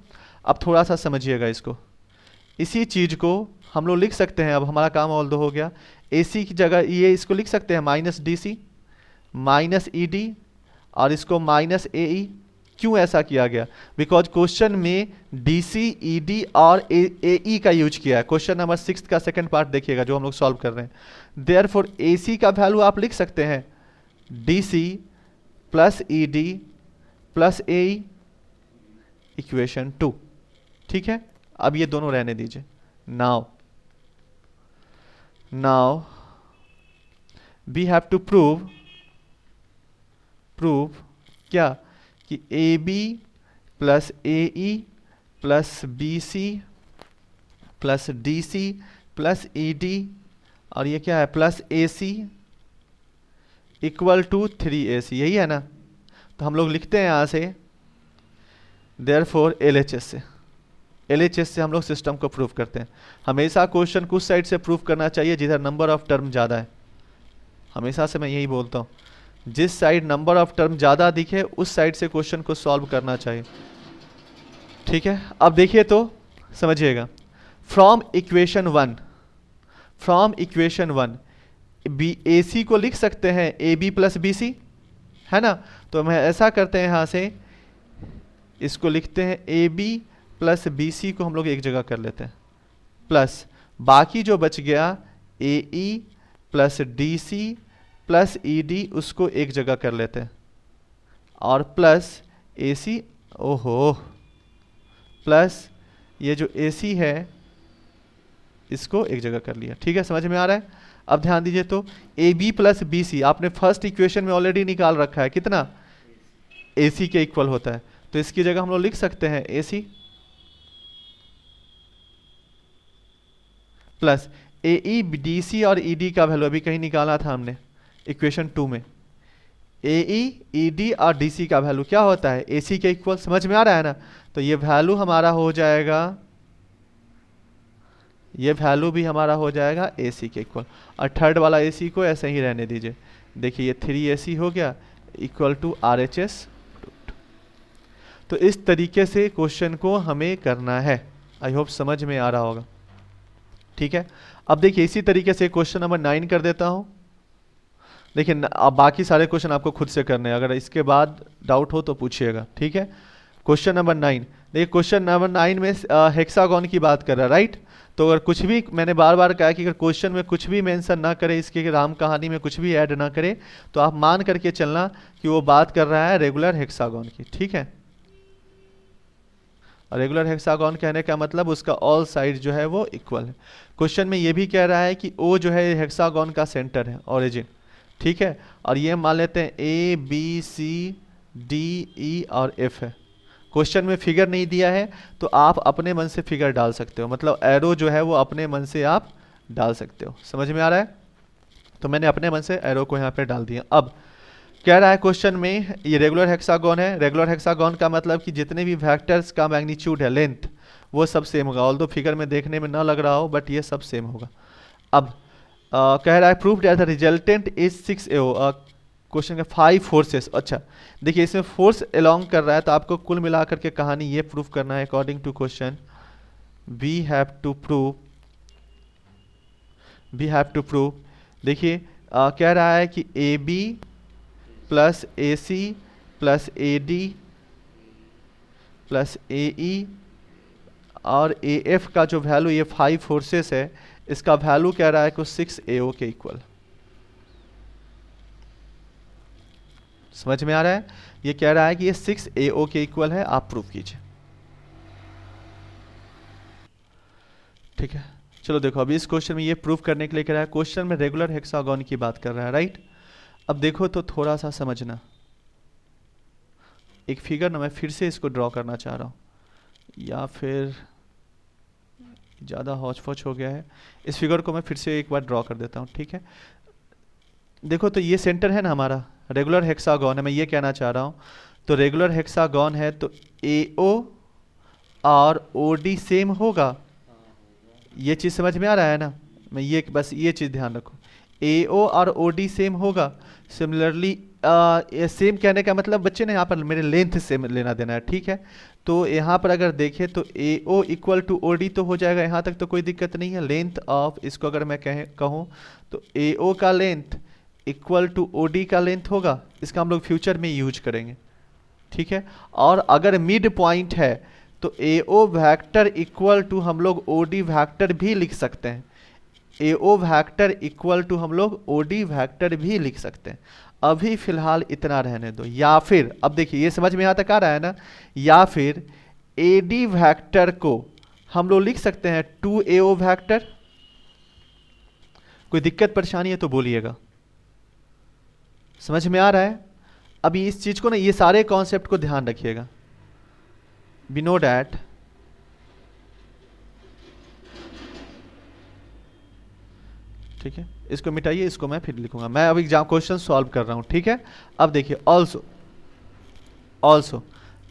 अब थोड़ा सा समझिएगा इसको, इसी चीज़ को हम लोग लिख सकते हैं। अब हमारा काम ऑल दो हो गया, ए सी की जगह ये इसको लिख सकते हैं minus D C minus E D, और इसको माइनस ए ई। क्यों ऐसा किया गया? बिकॉज क्वेश्चन में डी सी ई डी और ए ई का यूज किया है। क्वेश्चन नंबर 6 का सेकंड पार्ट देखिएगा जो हम लोग सॉल्व कर रहे हैं। देयरफॉर ए सी का वैल्यू आप लिख सकते हैं D C plus E D plus A E equation 2, ठीक है। अब ये दोनों रहने दीजिए। Now we have to prove क्या कि A B plus A E plus B C plus D C plus E D, और ये क्या है plus A C equal to 3AC, यही है ना। तो हम लोग लिखते हैं यहाँ से देयरफॉर LHS से हम लोग सिस्टम को प्रूव करते हैं। हमेशा क्वेश्चन कुछ साइड से प्रूव करना चाहिए जिधर नंबर ऑफ टर्म ज़्यादा है। हमेशा से मैं यही बोलता हूँ, जिस साइड नंबर ऑफ टर्म ज़्यादा दिखे उस साइड से क्वेश्चन को सॉल्व करना चाहिए, ठीक है। अब देखिए तो समझिएगा, from equation one B A C को लिख सकते हैं A B plus B C, है ना। तो हम ऐसा करते हैं, यहाँ से इसको लिखते हैं A B plus B C को हम लोग एक जगह कर लेते हैं, प्लस बाकी जो बच गया A E plus D C plus E D उसको एक जगह कर लेते हैं, और प्लस ए सी, ओहो, प्लस ये जो ए सी है इसको एक जगह कर लिया, ठीक है। समझ में आ रहा है? अब ध्यान दीजिए, तो A B plus B C आपने फर्स्ट इक्वेशन में ऑलरेडी निकाल रखा है, कितना ए सी के इक्वल होता है, तो इसकी जगह हम लोग लिख सकते हैं ए C plus A E D C और ई डी का वैल्यू अभी कहीं निकाला था हमने इक्वेशन 2 में, ए ई डी और डी सी का वैल्यू क्या होता है ए सी के इक्वल। समझ में आ रहा है ना? तो ये वैल्यू हमारा हो जाएगा, ये वैल्यू भी हमारा हो जाएगा AC के इक्वल, और थर्ड वाला AC को ऐसे ही रहने दीजिए। देखिए ये 3AC हो गया इक्वल टू RHS। तो इस तरीके से क्वेश्चन को हमें करना है। आई होप समझ में आ रहा होगा। ठीक है, अब देखिए इसी तरीके से क्वेश्चन नंबर 9 कर देता हूं। देखिए अब बाकी सारे क्वेश्चन आपको खुद से करने हैं, अगर इसके बाद डाउट हो तो पूछिएगा। ठीक है, क्वेश्चन नंबर 9। देखिए क्वेश्चन नंबर 9 में हेक्सागोन की बात कर रहा है, राइट। तो अगर कुछ भी, मैंने बार बार कहा कि अगर क्वेश्चन में कुछ भी मेंशन ना करे, इसके राम कहानी में कुछ भी ऐड ना करे, तो आप मान करके चलना कि वो बात कर रहा है रेगुलर हेक्सागोन की। ठीक है, रेगुलर हेक्सागोन कहने का मतलब उसका ऑल साइड जो है वो इक्वल है। क्वेश्चन में ये भी कह रहा है कि ओ जो है हेक्सागोन का सेंटर है, ओरिजिन। ठीक है, और ये मान लेते हैं ABCDE और F है। क्वेश्चन में फिगर नहीं दिया है तो आप अपने मन से फिगर डाल सकते हो, मतलब एरो जो है वो अपने मन से आप डाल सकते हो। समझ में आ रहा है? तो मैंने अपने मन से एरो को यहाँ पे डाल दिया। अब कह रहा है क्वेश्चन में ये रेगुलर हेक्सागोन है। रेगुलर हेक्सागोन का मतलब कि जितने भी वेक्टर्स का मैग्नीट्यूड है, लेंथ, वो सब सेम होगा। ऑल्दो फिगर में देखने में ना लग रहा हो, बट ये सब सेम होगा। अब कह रहा है proof that the resultant is 6AO। Question का 5 फोर्सेस। अच्छा देखिए इसमें फोर्स अलोंग कर रहा है, तो आपको कुल मिलाकर के कहानी ये प्रूफ करना है। According to question we have to prove. देखिए कह रहा है कि AB plus AC plus AD plus AE और AF का जो वैल्यू, ये 5 फोर्सेस है, इसका वैल्यू कह रहा है कि 6AO के इक्वल। समझ में आ रहा है? ये कह रहा है कि ये 6AO के इक्वल है, आप प्रूफ कीजिए। ठीक है, चलो देखो अभी इस क्वेश्चन में ये प्रूफ करने के लिए कह रहा है, क्वेश्चन में रेगुलर हेक्सागोन की बात कर रहा है, राइट। अब देखो तो थोड़ा सा समझना, एक फिगर ना मैं फिर से इसको ड्रॉ करना चाह रहा हूँ, या फिर ज़्यादा हौच पौच हो गया है। इस फिगर को मैं फिर से एक बार ड्रॉ कर देता हूँ। ठीक है, देखो तो ये सेंटर है ना हमारा, रेगुलर हेक्सागोन है, मैं ये कहना चाह रहा हूँ। तो रेगुलर हेक्सागोन है तो AO और OD सेम होगा। ये चीज़ समझ में आ रहा है ना? मैं ये बस ये चीज़ ध्यान रखो, AO और OD सेम होगा। सिमिलरली सेम कहने का मतलब बच्चे ने यहाँ पर मेरे लेंथ से लेना देना है। ठीक है, तो यहाँ पर अगर देखें तो AO इक्वल टू OD तो हो जाएगा, यहाँ तक तो कोई दिक्कत नहीं है। लेंथ ऑफ, इसको अगर मैं कहूँ तो AO का लेंथ इक्वल टू OD का लेंथ होगा। इसका हम लोग फ्यूचर में यूज करेंगे। ठीक है, और अगर मिड पॉइंट है तो AO वेक्टर इक्वल टू हम लोग OD वेक्टर भी लिख सकते हैं। AO वेक्टर इक्वल टू हम लोग OD वेक्टर भी लिख सकते हैं। अभी फिलहाल इतना रहने दो, या फिर अब देखिए ये समझ में यहाँ तक आ रहा है ना, या फिर AD वेक्टर को हम लोग लिख सकते हैं 2AO वेक्टर। कोई दिक्कत परेशानी है तो बोलिएगा। समझ में आ रहा है? अभी इस चीज को ना, ये सारे कॉन्सेप्ट को ध्यान रखिएगा। We know that ठीक है, इसको मिटाइए, इसको मैं फिर लिखूंगा। मैं अभी एग्जाम क्वेश्चन सॉल्व कर रहा हूं। ठीक है, अब देखिए ऑल्सो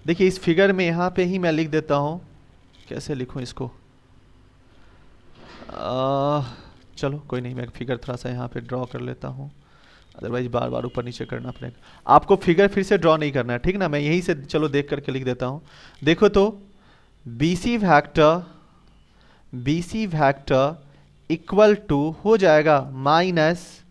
देखिए इस फिगर में यहां पे ही मैं लिख देता हूं, कैसे लिखूं इसको। चलो कोई नहीं, मैं फिगर थोड़ा सा यहाँ पे ड्रॉ कर लेता हूँ, अदरवाइज बार बार ऊपर नीचे करना पड़ेगा। आपको फिगर फिर से ड्रॉ नहीं करना है, ठीक ना। मैं यहीं से चलो देख करके लिख देता हूँ। देखो तो BC वेक्टर इक्वल टू हो जाएगा माइनस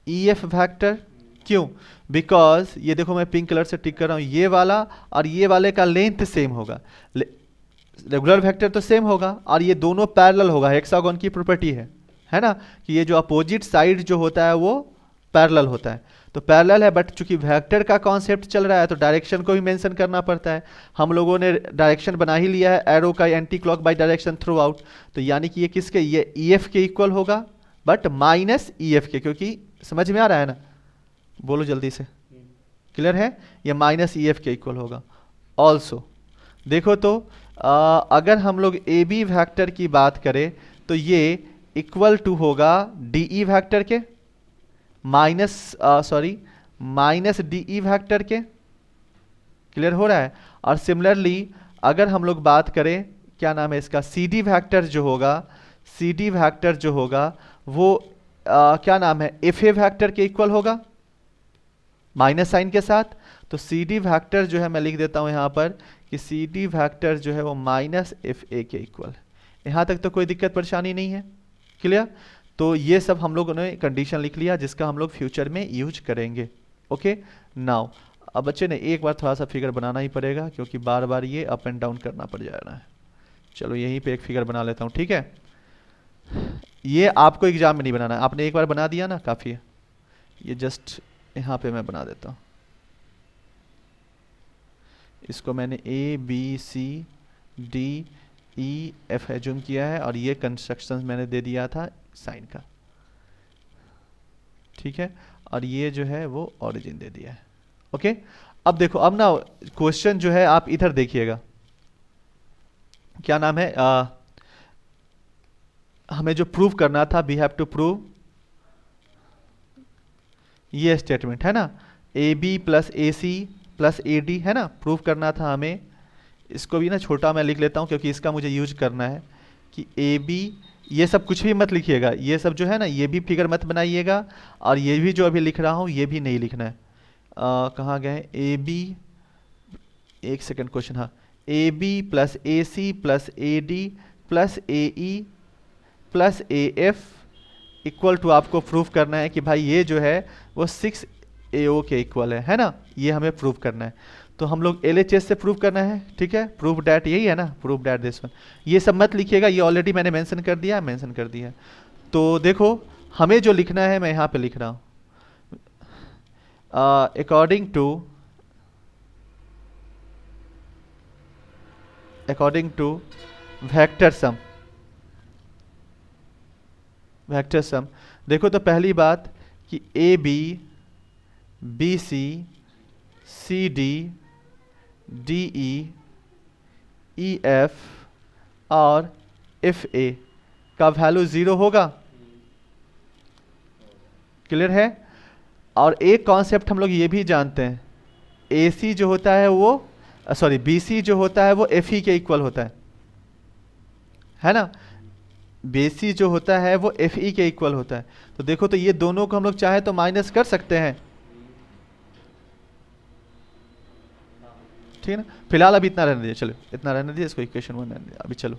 EF वेक्टर। क्यों? बिकॉज ये देखो मैं पिंक कलर से टिक कर रहा हूँ, ये वाला और ये वाले का लेंथ सेम होगा, रेगुलर वेक्टर तो सेम होगा, और ये दोनों पैरेलल होगा। हेक्सागोन की प्रॉपर्टी है ना, कि ये जो अपोजिट साइड जो होता है वो पैरेलल होता है। तो पैरेलल है, बट चूंकि वेक्टर का कॉन्सेप्ट चल रहा है तो डायरेक्शन को भी मेंशन करना पड़ता है। हम लोगों ने डायरेक्शन बना ही लिया है, एरो का anti clock by direction through out. तो यानी कि ये किसके, ये EF के इक्वल होगा, बट माइनस EF के, क्योंकि समझ में आ रहा है ना, बोलो जल्दी से, क्लियर है? ये माइनस EF के इक्वल होगा। ऑल्सो देखो तो अगर हम लोग AB वेक्टर की बात करें तो ये इक्वल टू होगा DE वेक्टर के, माइनस DE वेक्टर के। क्लियर हो रहा है? और सिमिलरली अगर हम लोग बात करें, क्या नाम है इसका, CD वेक्टर जो होगा, सी डी वेक्टर जो होगा वो क्या नाम है, एफ ए वेक्टर के इक्वल होगा माइनस साइन के साथ। तो सी डी वेक्टर जो है मैं लिख देता हूं यहां पर कि सी डी वेक्टर जो है वो माइनस एफ ए के इक्वल। यहां तक तो कोई दिक्कत परेशानी नहीं है, क्लियर। तो ये सब हम लोगों ने कंडीशन लिख लिया जिसका हम लोग फ्यूचर में यूज करेंगे। ओके नाउ अब बच्चे ने एक बार थोड़ा सा फिगर बनाना ही पड़ेगा क्योंकि बार बार ये अप एंड डाउन करना पड़ जा रहा है। चलो यहीं पे एक फिगर बना लेता हूँ, ठीक है। ये आपको एग्जाम में नहीं बनाना है, आपने एक बार बना दिया ना काफ़ी है। ये जस्ट यहाँ पे मैं बना देता हूँ, इसको मैंने A B C D E F assume किया है और ये कंस्ट्रक्शन मैंने दे दिया था साइन का, ठीक है। और ये जो है वो ओरिजिन दे दिया है। ओके अब देखो, अब ना क्वेश्चन जो है आप इधर देखिएगा, क्या नाम है, हमें जो प्रूव करना था, वी हैव टू प्रूव ये स्टेटमेंट है ना, A B plus A C plus A D है ना, प्रूव करना था हमें। इसको भी ना छोटा मैं लिख लेता हूँ क्योंकि इसका मुझे यूज करना है कि ए बी, ये सब कुछ भी मत लिखिएगा, ये सब जो है ना ये भी फिगर मत बनाइएगा और ये भी जो अभी लिख रहा हूँ ये भी नहीं लिखना है। कहाँ गए, ए बी, एक सेकंड क्वेश्चन, हाँ, A B plus A C plus A D plus A E plus A F equal to, आपको प्रूफ करना है कि भाई ये जो है वो 6 AO के इक्वल है ना, ये हमें प्रूफ करना है। तो हम लोग LHS से प्रूफ करना है, ठीक है, प्रूफ डैट यही है ना, प्रूफ डैट दिस वन। ये सब मत लिखिएगा, ये ऑलरेडी मैंने मेंशन कर दिया, मेंशन कर दिया। तो देखो हमें जो लिखना है मैं यहाँ पे लिख रहा हूँ, according to vector sum, vector sum. देखो तो पहली बात कि A B B C C D D E F और एफ ए का वैल्यू 0 होगा, क्लियर है। और एक कॉन्सेप्ट हम लोग ये भी जानते हैं, ए सी जो होता है वो सॉरी बी सी जो होता है वो एफ ई के इक्वल होता है ना, बेसी जो होता है वो एफ ई के इक्वल होता है। तो देखो तो ये दोनों को हम लोग चाहे तो माइनस कर सकते हैं, ठीक है ना। फिलहाल अभी इतना रहने दीजिए, चलो इतना रहने दीजिए, इसको इक्वेशन 1 रहने दीजिए, अभी चलो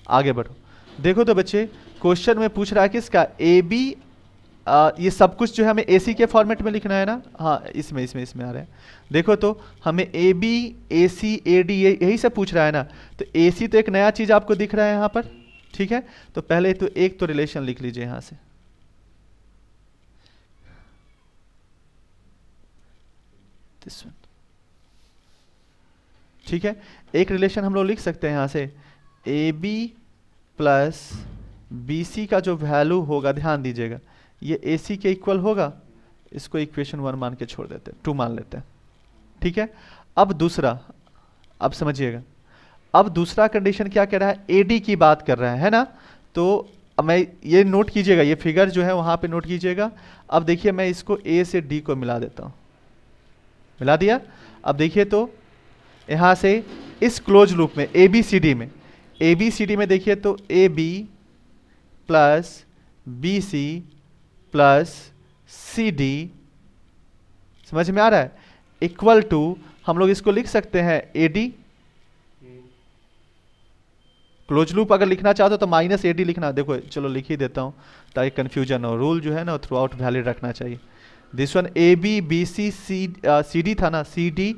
आगे बढ़ो। देखो तो बच्चे क्वेश्चन में पूछ रहा है किसका, ए बी, ये सब कुछ जो है हमें ए सी के फॉर्मेट में लिखना है ना, हाँ इसमें आ रहे हैं। देखो तो हमें A B A C A D यही सब पूछ रहा है ना, तो ए सी तो एक नया चीज आपको दिख रहा है यहाँ पर, ठीक है। तो पहले तो एक तो रिलेशन लिख लीजिए यहां से, ठीक है। एक रिलेशन हम लोग लिख सकते हैं यहां से, A B plus B C का जो वैल्यू होगा, ध्यान दीजिएगा ये ए सी के इक्वल होगा, इसको इक्वेशन 1 मान के छोड़ देते हैं, 2 मान लेते हैं, ठीक है। अब दूसरा, अब समझिएगा, अब दूसरा कंडीशन क्या कह रहा है, एडी की बात कर रहा है ना। तो अब मैं ये नोट कीजिएगा, ये फिगर जो है वहां पे नोट कीजिएगा। अब देखिए मैं इसको ए से डी को मिला देता हूं, मिला दिया। अब देखिए तो यहां से इस क्लोज लूप में ए बी सी डी में देखिए तो A B plus B C plus C D, समझ में आ रहा है, इक्वल टू हम लोग इसको लिख सकते हैं ए डी। क्लोज लूप अगर लिखना चाहते हो तो माइनस ए डी लिखना, देखो चलो लिख ही देता हूं ताकि कंफ्यूजन हो, रूल जो है ना थ्रू आउट वैलिड रखना चाहिए। This one A B B C C D था ना, C D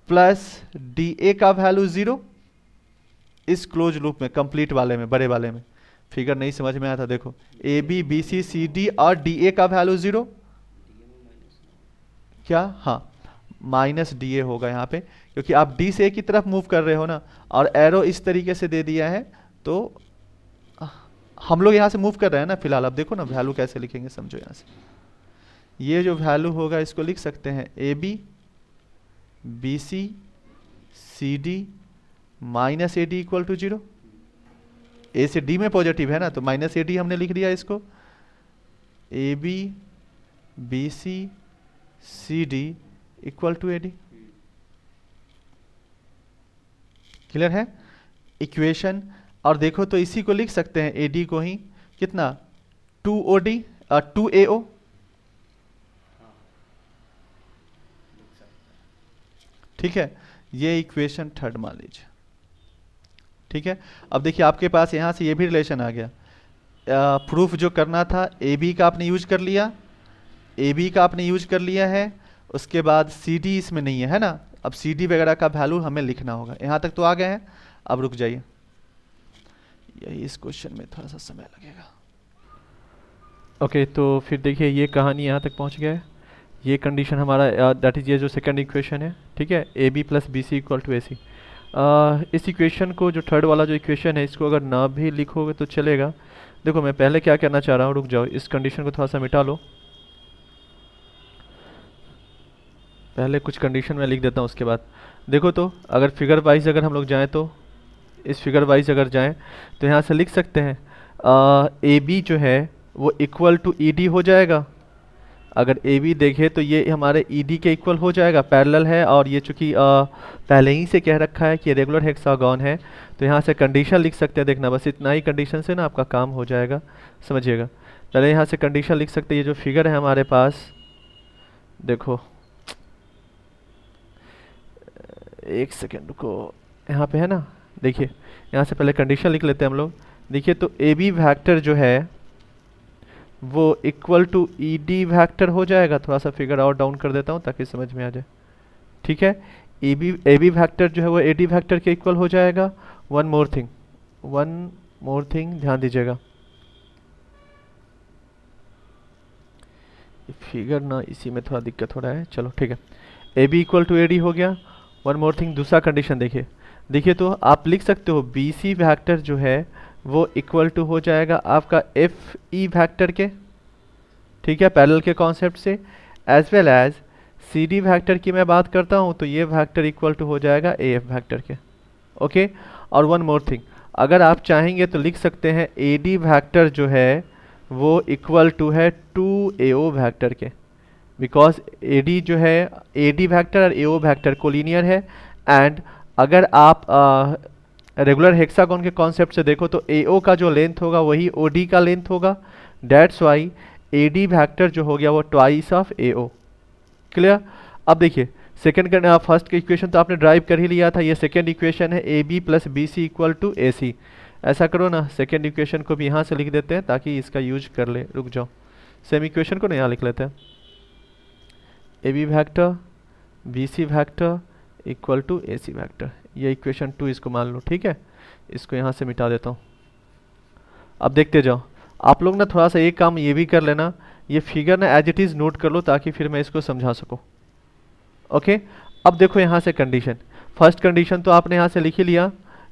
plus D A का वैल्यू 0 इस क्लोज लूप में, कंप्लीट वाले में, बड़े वाले में। फिगर नहीं समझ में आया था, देखो A B B C C D और डी ए का वैल्यू 0, क्या, हाँ माइनस डी ए होगा यहाँ पे, क्योंकि आप डी से ए की तरफ मूव कर रहे हो ना, और एरो इस तरीके से दे दिया है, तो हम लोग यहाँ से मूव कर रहे हैं ना फिलहाल। अब देखो ना वैल्यू कैसे लिखेंगे, समझो यहाँ से, ये जो वैल्यू होगा इसको लिख सकते हैं A B B C C D minus A D equal to 0। A से डी में पॉजिटिव है ना, तो माइनस ए डी हमने लिख दिया इसको, A B B C C D equal to A D, clear है इक्वेशन। और देखो तो इसी को लिख सकते हैं AD को ही कितना 2OD 2AO। ठीक है, ये इक्वेशन थर्ड मान लीजिए। ठीक है, अब देखिए आपके पास यहाँ से ये भी रिलेशन आ गया। प्रूफ जो करना था AB का आपने यूज कर लिया, AB का आपने यूज कर लिया है, उसके बाद CD इसमें नहीं है ना। अब CD वगैरह का वैल्यू हमें लिखना होगा। यहाँ तक तो आ गए हैं, अब रुक जाइए, यही इस क्वेश्चन में थोड़ा सा समय लगेगा। ओके तो फिर देखिए ये कहानी यहाँ तक पहुँच गया है। ये कंडीशन हमारा दैट इज ये जो सेकंड इक्वेशन है, ठीक है, AB plus BC equal to AC। इस इक्वेशन को जो थर्ड वाला जो इक्वेशन है इसको अगर ना भी लिखोगे तो चलेगा। देखो मैं पहले क्या करना चाह रहा हूँ, रुक जाओ, इस कंडीशन को थोड़ा सा मिटा लो, पहले कुछ कंडीशन में लिख देता हूँ, उसके बाद देखो तो अगर फिगर वाइज अगर हम लोग जाएँ तो इस फिगर वाइज अगर जाएँ तो यहाँ से लिख सकते हैं AB जो है वो इक्वल टू ED हो जाएगा। अगर AB देखे तो ये हमारे ED के इक्वल हो जाएगा, पैरेलल है, और ये चूंकि पहले ही से कह रखा है कि रेगुलर हेक्सागोन है तो यहाँ से कंडीशन लिख सकते हैं। देखना बस इतना ही कंडीशन से ना आपका काम हो जाएगा, समझिएगा। पहले यहाँ से कंडीशन लिख सकते हैं। ये जो फिगर है हमारे पास, देखो एक सेकेंड को, यहाँ पे है ना, देखिए यहाँ से पहले कंडीशन लिख लेते हैं हम लोग। देखिए तो AB वेक्टर जो है वो इक्वल टू ED वेक्टर हो जाएगा। थोड़ा सा फिगर और डाउन कर देता हूँ ताकि समझ में आ जाए। ठीक है, AB वेक्टर जो है वो AD वेक्टर के इक्वल हो जाएगा। वन मोर थिंग ध्यान दीजिएगा, फिगर ना इसी में थोड़ा दिक्कत हो रहा है, चलो ठीक है, AB इक्वल टू AD हो गया। वन मोर थिंग, दूसरा कंडीशन देखिए तो आप लिख सकते हो BC वेक्टर जो है वो इक्वल टू हो जाएगा आपका FE वेक्टर के, ठीक है, पैरेलल के कॉन्सेप्ट से, as well as CD vector की मैं बात करता हूँ तो ये वेक्टर इक्वल टू हो जाएगा AF वेक्टर के। ओके, और वन मोर थिंग, अगर आप चाहेंगे तो लिख सकते हैं AD वेक्टर जो है वो इक्वल टू है 2AO वेक्टर के, बिकॉज AD जो है AD वेक्टर और AO वेक्टर कोलिनियर है। एंड अगर आप रेगुलर हेक्सागोन के कॉन्सेप्ट से देखो तो AO का जो लेंथ होगा वही OD का लेंथ होगा। डेट्स वाई AD वेक्टर जो हो गया वो ट्वाइस ऑफ AO। क्लियर। अब देखिए सेकंड फर्स्ट का इक्वेशन तो आपने ड्राइव कर ही लिया था, ये सेकंड इक्वेशन है AB plus BC equal to AC। ऐसा करो ना, सेकंड इक्वेशन को भी यहाँ से लिख देते हैं ताकि इसका यूज कर ले। रुक जाओ, सेम इक्वेशन को ना यहाँ लिख लेते हैं, AB vector BC vector equal to AC vector, ये इक्वेशन 2 इसको मान लो। ठीक है, इसको यहाँ से मिटा देता हूँ। अब देखते जाओ आप लोग ना, थोड़ा सा एक काम ये भी कर लेना, ये फिगर ना एज इट इज़ नोट कर लो ताकि फिर मैं इसको समझा सकूँ। ओके, अब देखो यहाँ से कंडीशन, फर्स्ट कंडीशन तो आपने यहाँ से लिख ही लिया,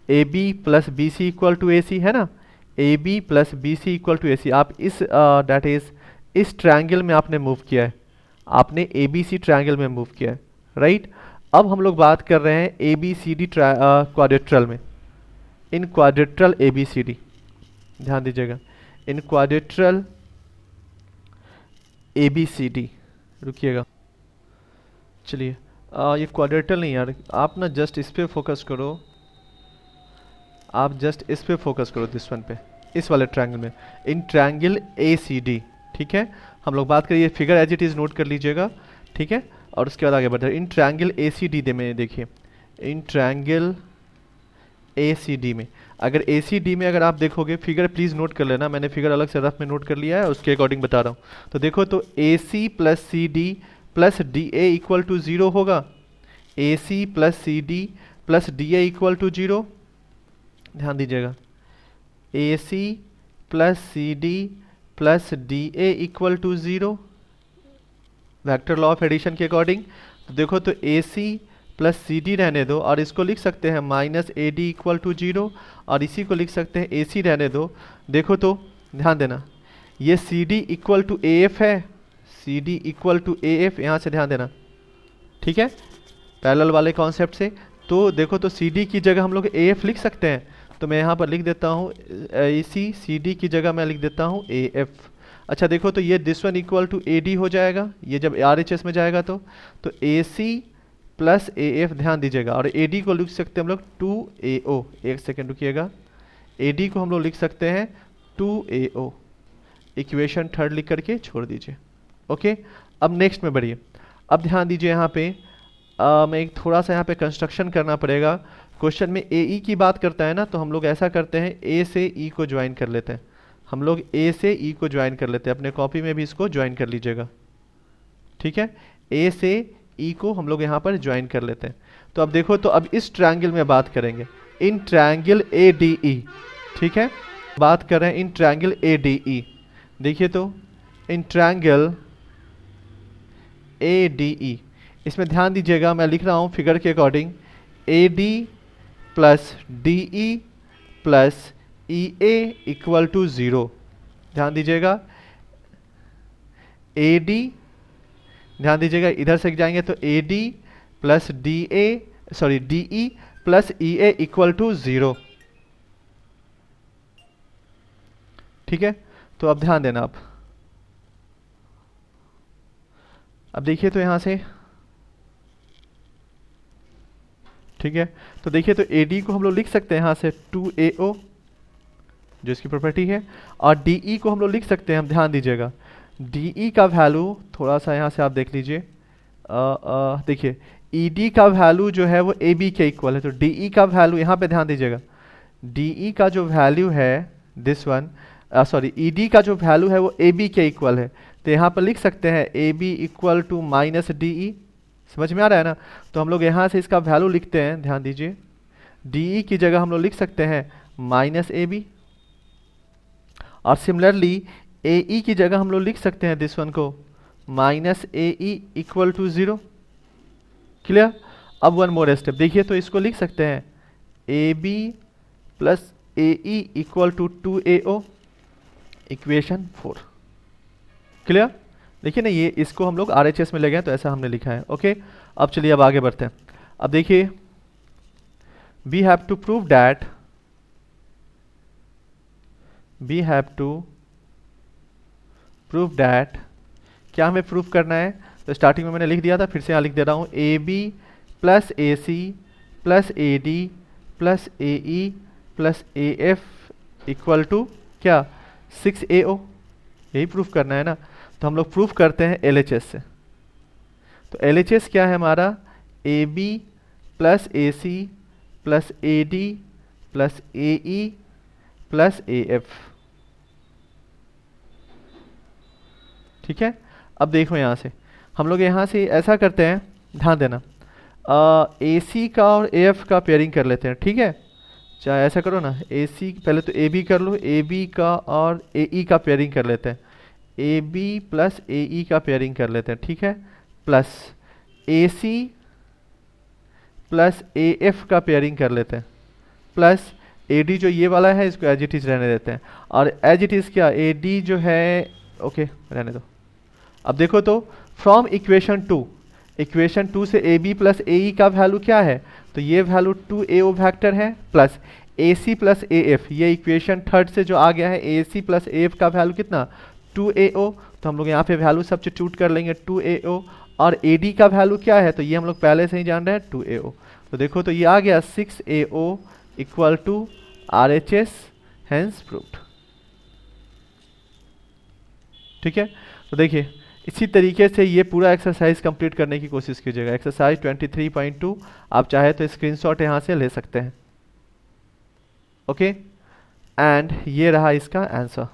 AB plus BC equal to AC है ना, AB plus BC equal to AC। आप इस डेट इज इस ट्रायंगल में आपने मूव किया है, आपने ABC ट्रायंगल में मूव किया है, राइट। अब हम लोग बात कर रहे हैं ABCD क्वाड्रेट्रल में, इन क्वाड्रेट्रल ABCD, ध्यान दीजिएगा, इन क्वाड्रेट्रल ABCD। रुकिएगा, चलिए ये क्वाड्रेट्रल नहीं यार, आप ना जस्ट इस पे फोकस करो, आप जस्ट इस पे फोकस करो, दिस वन पे, इस वाले ट्रायंगल में, इन ट्रायंगल ACD। ठीक है, हम लोग बात करिए, figure as it is note कर लीजिएगा। ठीक है, और उसके बाद आगे बढ़ते हैं। इन ट्रायंगल ACD दे में देखिए, इन ट्रायंगल ACD में, अगर ACD में अगर आप देखोगे, फिगर प्लीज़ नोट कर लेना, मैंने फिगर अलग से रफ में नोट कर लिया है, उसके अकॉर्डिंग बता रहा हूँ। तो देखो तो AC plus CD plus DA equal to 0 होगा, AC plus CD plus DA equal to 0। ध्यान दीजिएगा, AC plus CD plus DA equal to 0, vector law of addition के अकॉर्डिंग। तो देखो तो AC प्लस CD रहने दो, और इसको लिख सकते हैं माइनस AD इक्वल टू 0, और इसी को लिख सकते हैं AC रहने दो। देखो तो ध्यान देना, ये CD इक्वल टू AF है, CD इक्वल टू AF, यहाँ से ध्यान देना। ठीक है, पैरेलल वाले कॉन्सेप्ट से। तो देखो तो CD की जगह हम लोग AF लिख सकते हैं, तो मैं यहाँ पर लिख देता हूँ AC, CD की जगह मैं लिख देता हूँ AF। अच्छा देखो तो ये this one equal to AD हो जाएगा, ये जब RHS में जाएगा तो AC प्लस AF, ध्यान दीजिएगा, और AD को लिख सकते हैं हम लोग 2AO। एक सेकेंड रुकिएगा, AD को हम लोग लिख सकते हैं 2AO, इक्वेशन थर्ड लिख करके छोड़ दीजिए। ओके, अब नेक्स्ट में बढ़िए। अब ध्यान दीजिए यहाँ पे मैं एक थोड़ा सा यहाँ पे कंस्ट्रक्शन करना पड़ेगा। क्वेश्चन में AE की बात करता है ना, तो हम लोग ऐसा करते हैं A से E को ज्वाइन कर लेते हैं। हम लोग A से E को ज्वाइन कर लेते हैं, अपने कॉपी में भी इसको ज्वाइन कर लीजिएगा, ठीक है। A से E को हम लोग यहाँ पर ज्वाइन कर लेते हैं। तो अब देखो, तो अब इस ट्रायंगल में बात करेंगे, इन ट्रायंगल ADE, ठीक है। बात कर रहे हैं इन ट्रायंगल ADE। देखिए तो इन ट्रायंगल ADE, इसमें ध्यान दीजिएगा, मैं लिख रहा हूँ फिगर के अकॉर्डिंग, AD plus DE plus EA equal to 0। ध्यान दीजिएगा, AD, ध्यान दीजिएगा इधर से जाएंगे तो AD plus DE plus EA equal to 0, ठीक है। तो अब ध्यान देना, अब देखिए तो यहां से, ठीक है। तो देखिए तो AD को हम लोग लिख सकते हैं यहाँ से 2AO, जो इसकी प्रॉपर्टी है, और DE को हम लोग लिख सकते हैं, हम ध्यान दीजिएगा DE का वैल्यू थोड़ा सा यहाँ से आप देख लीजिए, देखिए ED का वैल्यू जो है वो AB के इक्वल है, तो DE का वैल्यू यहाँ पे ध्यान दीजिएगा, DE का जो वैल्यू है दिस वन, सॉरी ED का जो वैल्यू है वो AB के इक्वल है, तो यहाँ पर लिख सकते हैं AB equal to minus DE। समझ में आ रहा है ना? तो हम लोग यहाँ से इसका वैल्यू लिखते हैं, ध्यान दीजिए, DE की जगह हम लोग लिख सकते हैं माइनस AB, और सिमिलरली AE की जगह हम लोग लिख सकते हैं दिस वन को minus AE equal to 0। Clear? अब वन मोर स्टेप, देखिए तो इसको लिख सकते हैं AB plus AE equal to 2AO, equation 4। Clear? देखिए ना, ये इसको हम लोग RHS में ले गए तो ऐसा हमने लिखा है। ओके, अब चलिए अब आगे बढ़ते हैं। अब देखिए, we have to prove that, we have to prove that, क्या हमें प्रूव करना है? तो स्टार्टिंग में मैंने लिख दिया था, फिर से यहाँ लिख दे रहा हूँ, AB plus AC plus AD plus AE plus AF equal to क्या 6AO, यही प्रूफ करना है ना। तो हम लोग प्रूफ करते हैं LHS से। तो LHS क्या है हमारा? AB plus AC plus AD plus AE plus AF, ठीक है। अब देखो यहाँ से हम लोग यहाँ से ऐसा करते हैं, ध्यान देना, AC का और AF का पेयरिंग कर लेते हैं, ठीक है। चाहे ऐसा करो ना, AC पहले तो AB कर लो, AB का और AE का पेयरिंग कर लेते हैं, AB प्लस AE का पेयरिंग कर लेते हैं, ठीक है, प्लस AC प्लस AF का पेयरिंग कर लेते हैं, प्लस AD जो ये वाला है इसको एज इट इज रहने देते हैं, और एज इट इज क्या AD जो है, ओके रहने दो। अब देखो तो फ्रॉम इक्वेशन 2 से AB प्लस AE का वैल्यू क्या है? तो ये वैल्यू 2AO फैक्टर है, प्लस AC प्लस AF, ये इक्वेशन थर्ड से जो आ गया है AC प्लस AF का वैल्यू कितना 2AO, तो हम लोग यहाँ पे वैल्यू सब्स्टिट्यूट कर लेंगे 2AO, और AD का वैल्यू क्या है? तो ये हम लोग पहले से ही जान रहे हैं 2AO। तो देखो तो ये आ गया 6AO equal to RHS, hence proved, ठीक है। तो देखिए इसी तरीके से ये पूरा एक्सरसाइज कंप्लीट करने की कोशिश कीजिएगा। एक्सरसाइज 23.2 आप चाहे तो स्क्रीनशॉट यहाँ से ले सकते हैं, ओके। एंड ये रहा इसका आंसर,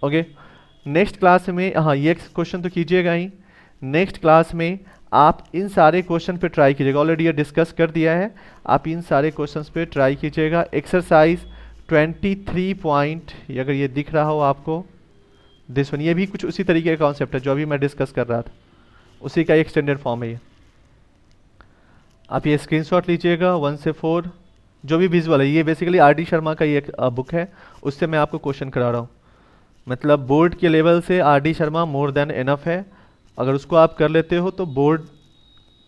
ओके। नेक्स्ट क्लास में, हाँ ये क्वेश्चन तो कीजिएगा ही, नेक्स्ट क्लास में आप इन सारे क्वेश्चन पे ट्राई कीजिएगा, ऑलरेडी ये डिस्कस कर दिया है, आप इन सारे क्वेश्चंस पे ट्राई कीजिएगा। एक्सरसाइज 23 पॉइंट, अगर ये दिख रहा हो आपको, दिस वन, ये भी कुछ उसी तरीके का कॉन्सेप्ट है जो अभी मैं डिस्कस कर रहा था, उसी का एक्सटेंडेड फॉर्म है ये। आप ये स्क्रीनशॉट लीजिएगा 1 से 4, जो भी विजुअल है, ये बेसिकली RD शर्मा का ये एक बुक है, उससे मैं आपको क्वेश्चन करा रहा हूँ। मतलब बोर्ड के लेवल से RD Sharma more than enough है, अगर उसको आप कर लेते हो तो बोर्ड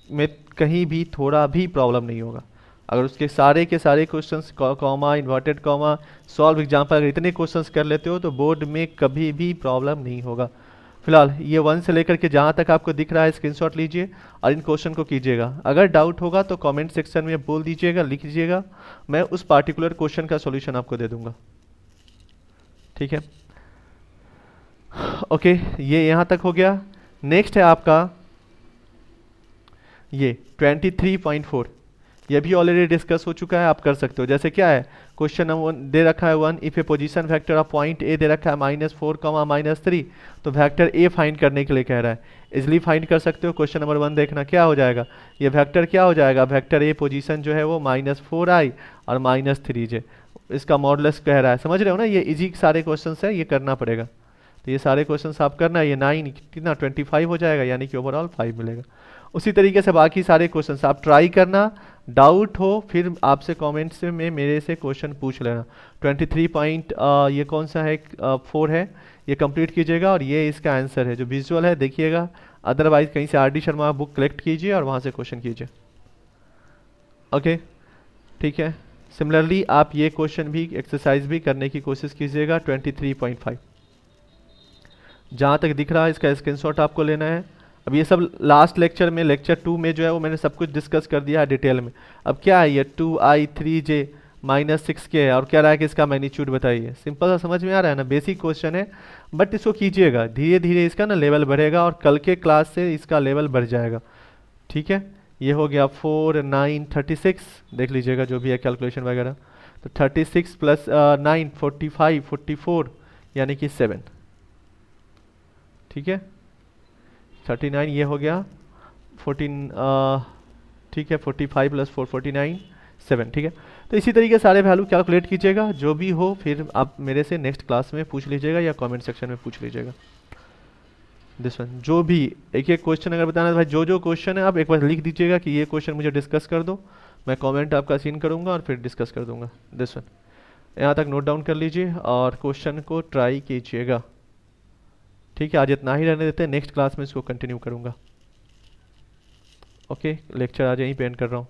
में कहीं भी थोड़ा भी प्रॉब्लम नहीं होगा। अगर उसके सारे के सारे questions comma, inverted comma, solve example, अगर इतने क्वेश्चंस कर लेते हो तो बोर्ड में कभी भी प्रॉब्लम नहीं होगा। फिलहाल ये 1 से लेकर के जहाँ तक आपको दिख रहा है स्क्रीनशॉट लीजिए और इन क्वेश्चन को कीजिएगा। अगर डाउट होगा तो कमेंट सेक्शन में बोल दीजिएगा, लिख दीजिएगा, मैं उस पार्टिकुलर क्वेश्चन का सॉल्यूशन आपको दे दूंगा। ठीक है, ओके, ये यहाँ तक हो गया। नेक्स्ट है आपका ये 23.4, ये भी ऑलरेडी डिस्कस हो चुका है, आप कर सकते हो। जैसे क्या है, क्वेश्चन नंबर 1 दे रखा है 1, if A position vector of point A दे रखा है -4, -3, तो वेक्टर ए फाइंड करने के लिए कह रहा है। इजिली फाइंड कर सकते हो। क्वेश्चन नंबर 1 देखना क्या हो जाएगा, ये वेक्टर क्या हो जाएगा, वेक्टर ए पोजीशन जो है वो -4i और -3j, इसका मॉडुलस कह रहा है। समझ रहे हो ना, ये इजी सारे क्वेश्चन है, ये करना पड़ेगा। तो ये सारे क्वेश्चन आप करना, ये 9 कितना 25 हो जाएगा, यानी कि ओवरऑल 5 मिलेगा। उसी तरीके से बाकी सारे क्वेश्चंस आप ट्राई करना, डाउट हो फिर आपसे कमेंट्स में मेरे से क्वेश्चन पूछ लेना। 23 पॉइंट ये कौन सा है, 4 है, ये कंप्लीट कीजिएगा और ये इसका आंसर है। जो विजुअल है देखिएगा, अदरवाइज कहीं से RD शर्मा बुक कलेक्ट कीजिए और वहाँ से क्वेश्चन कीजिए। ओके, ठीक है। सिमिलरली आप ये क्वेश्चन भी एक्सरसाइज भी करने की कोशिश कीजिएगा। 23.5 जहाँ तक दिख रहा है इसका स्क्रीनशॉट आपको लेना है। अब ये सब लास्ट लेक्चर में, लेक्चर 2 में जो है वो मैंने सब कुछ डिस्कस कर दिया है डिटेल में। अब क्या है, ये 2i 3j -6k है और क्या रहा है कि इसका मैग्नीट्यूड बताइए। सिंपल सा समझ में आ रहा है ना, बेसिक क्वेश्चन है, बट इसको कीजिएगा, धीरे धीरे इसका ना लेवल बढ़ेगा और कल के क्लास से इसका लेवल बढ़ जाएगा। ठीक है, ये हो गया 4 9 36, देख लीजिएगा जो भी है कैलकुलेशन वगैरह। तो 36 प्लस 9 45 44 यानी कि 7। ठीक है, 39 ये हो गया 14, ठीक है, 45 प्लस 4 49 7। ठीक है, तो इसी तरीके सारे वैल्यू कैलकुलेट कीजिएगा, जो भी हो फिर आप मेरे से नेक्स्ट क्लास में पूछ लीजिएगा या कमेंट सेक्शन में पूछ लीजिएगा। दिस वन जो भी एक एक क्वेश्चन अगर बताना है भाई, जो जो क्वेश्चन है आप एक बार लिख दीजिएगा कि ये क्वेश्चन मुझे डिस्कस कर दो, मैं कमेंट आपका सीन करूँगा और फिर डिस्कस कर दूंगा। दिस वन यहाँ तक नोट डाउन कर लीजिए और क्वेश्चन को ट्राई कीजिएगा। ठीक है, आज इतना ही रहने देते हैं, नेक्स्ट क्लास में इसको कंटिन्यू करूँगा। ओके, लेक्चर आज यहीं पे एंड कर रहा हूँ।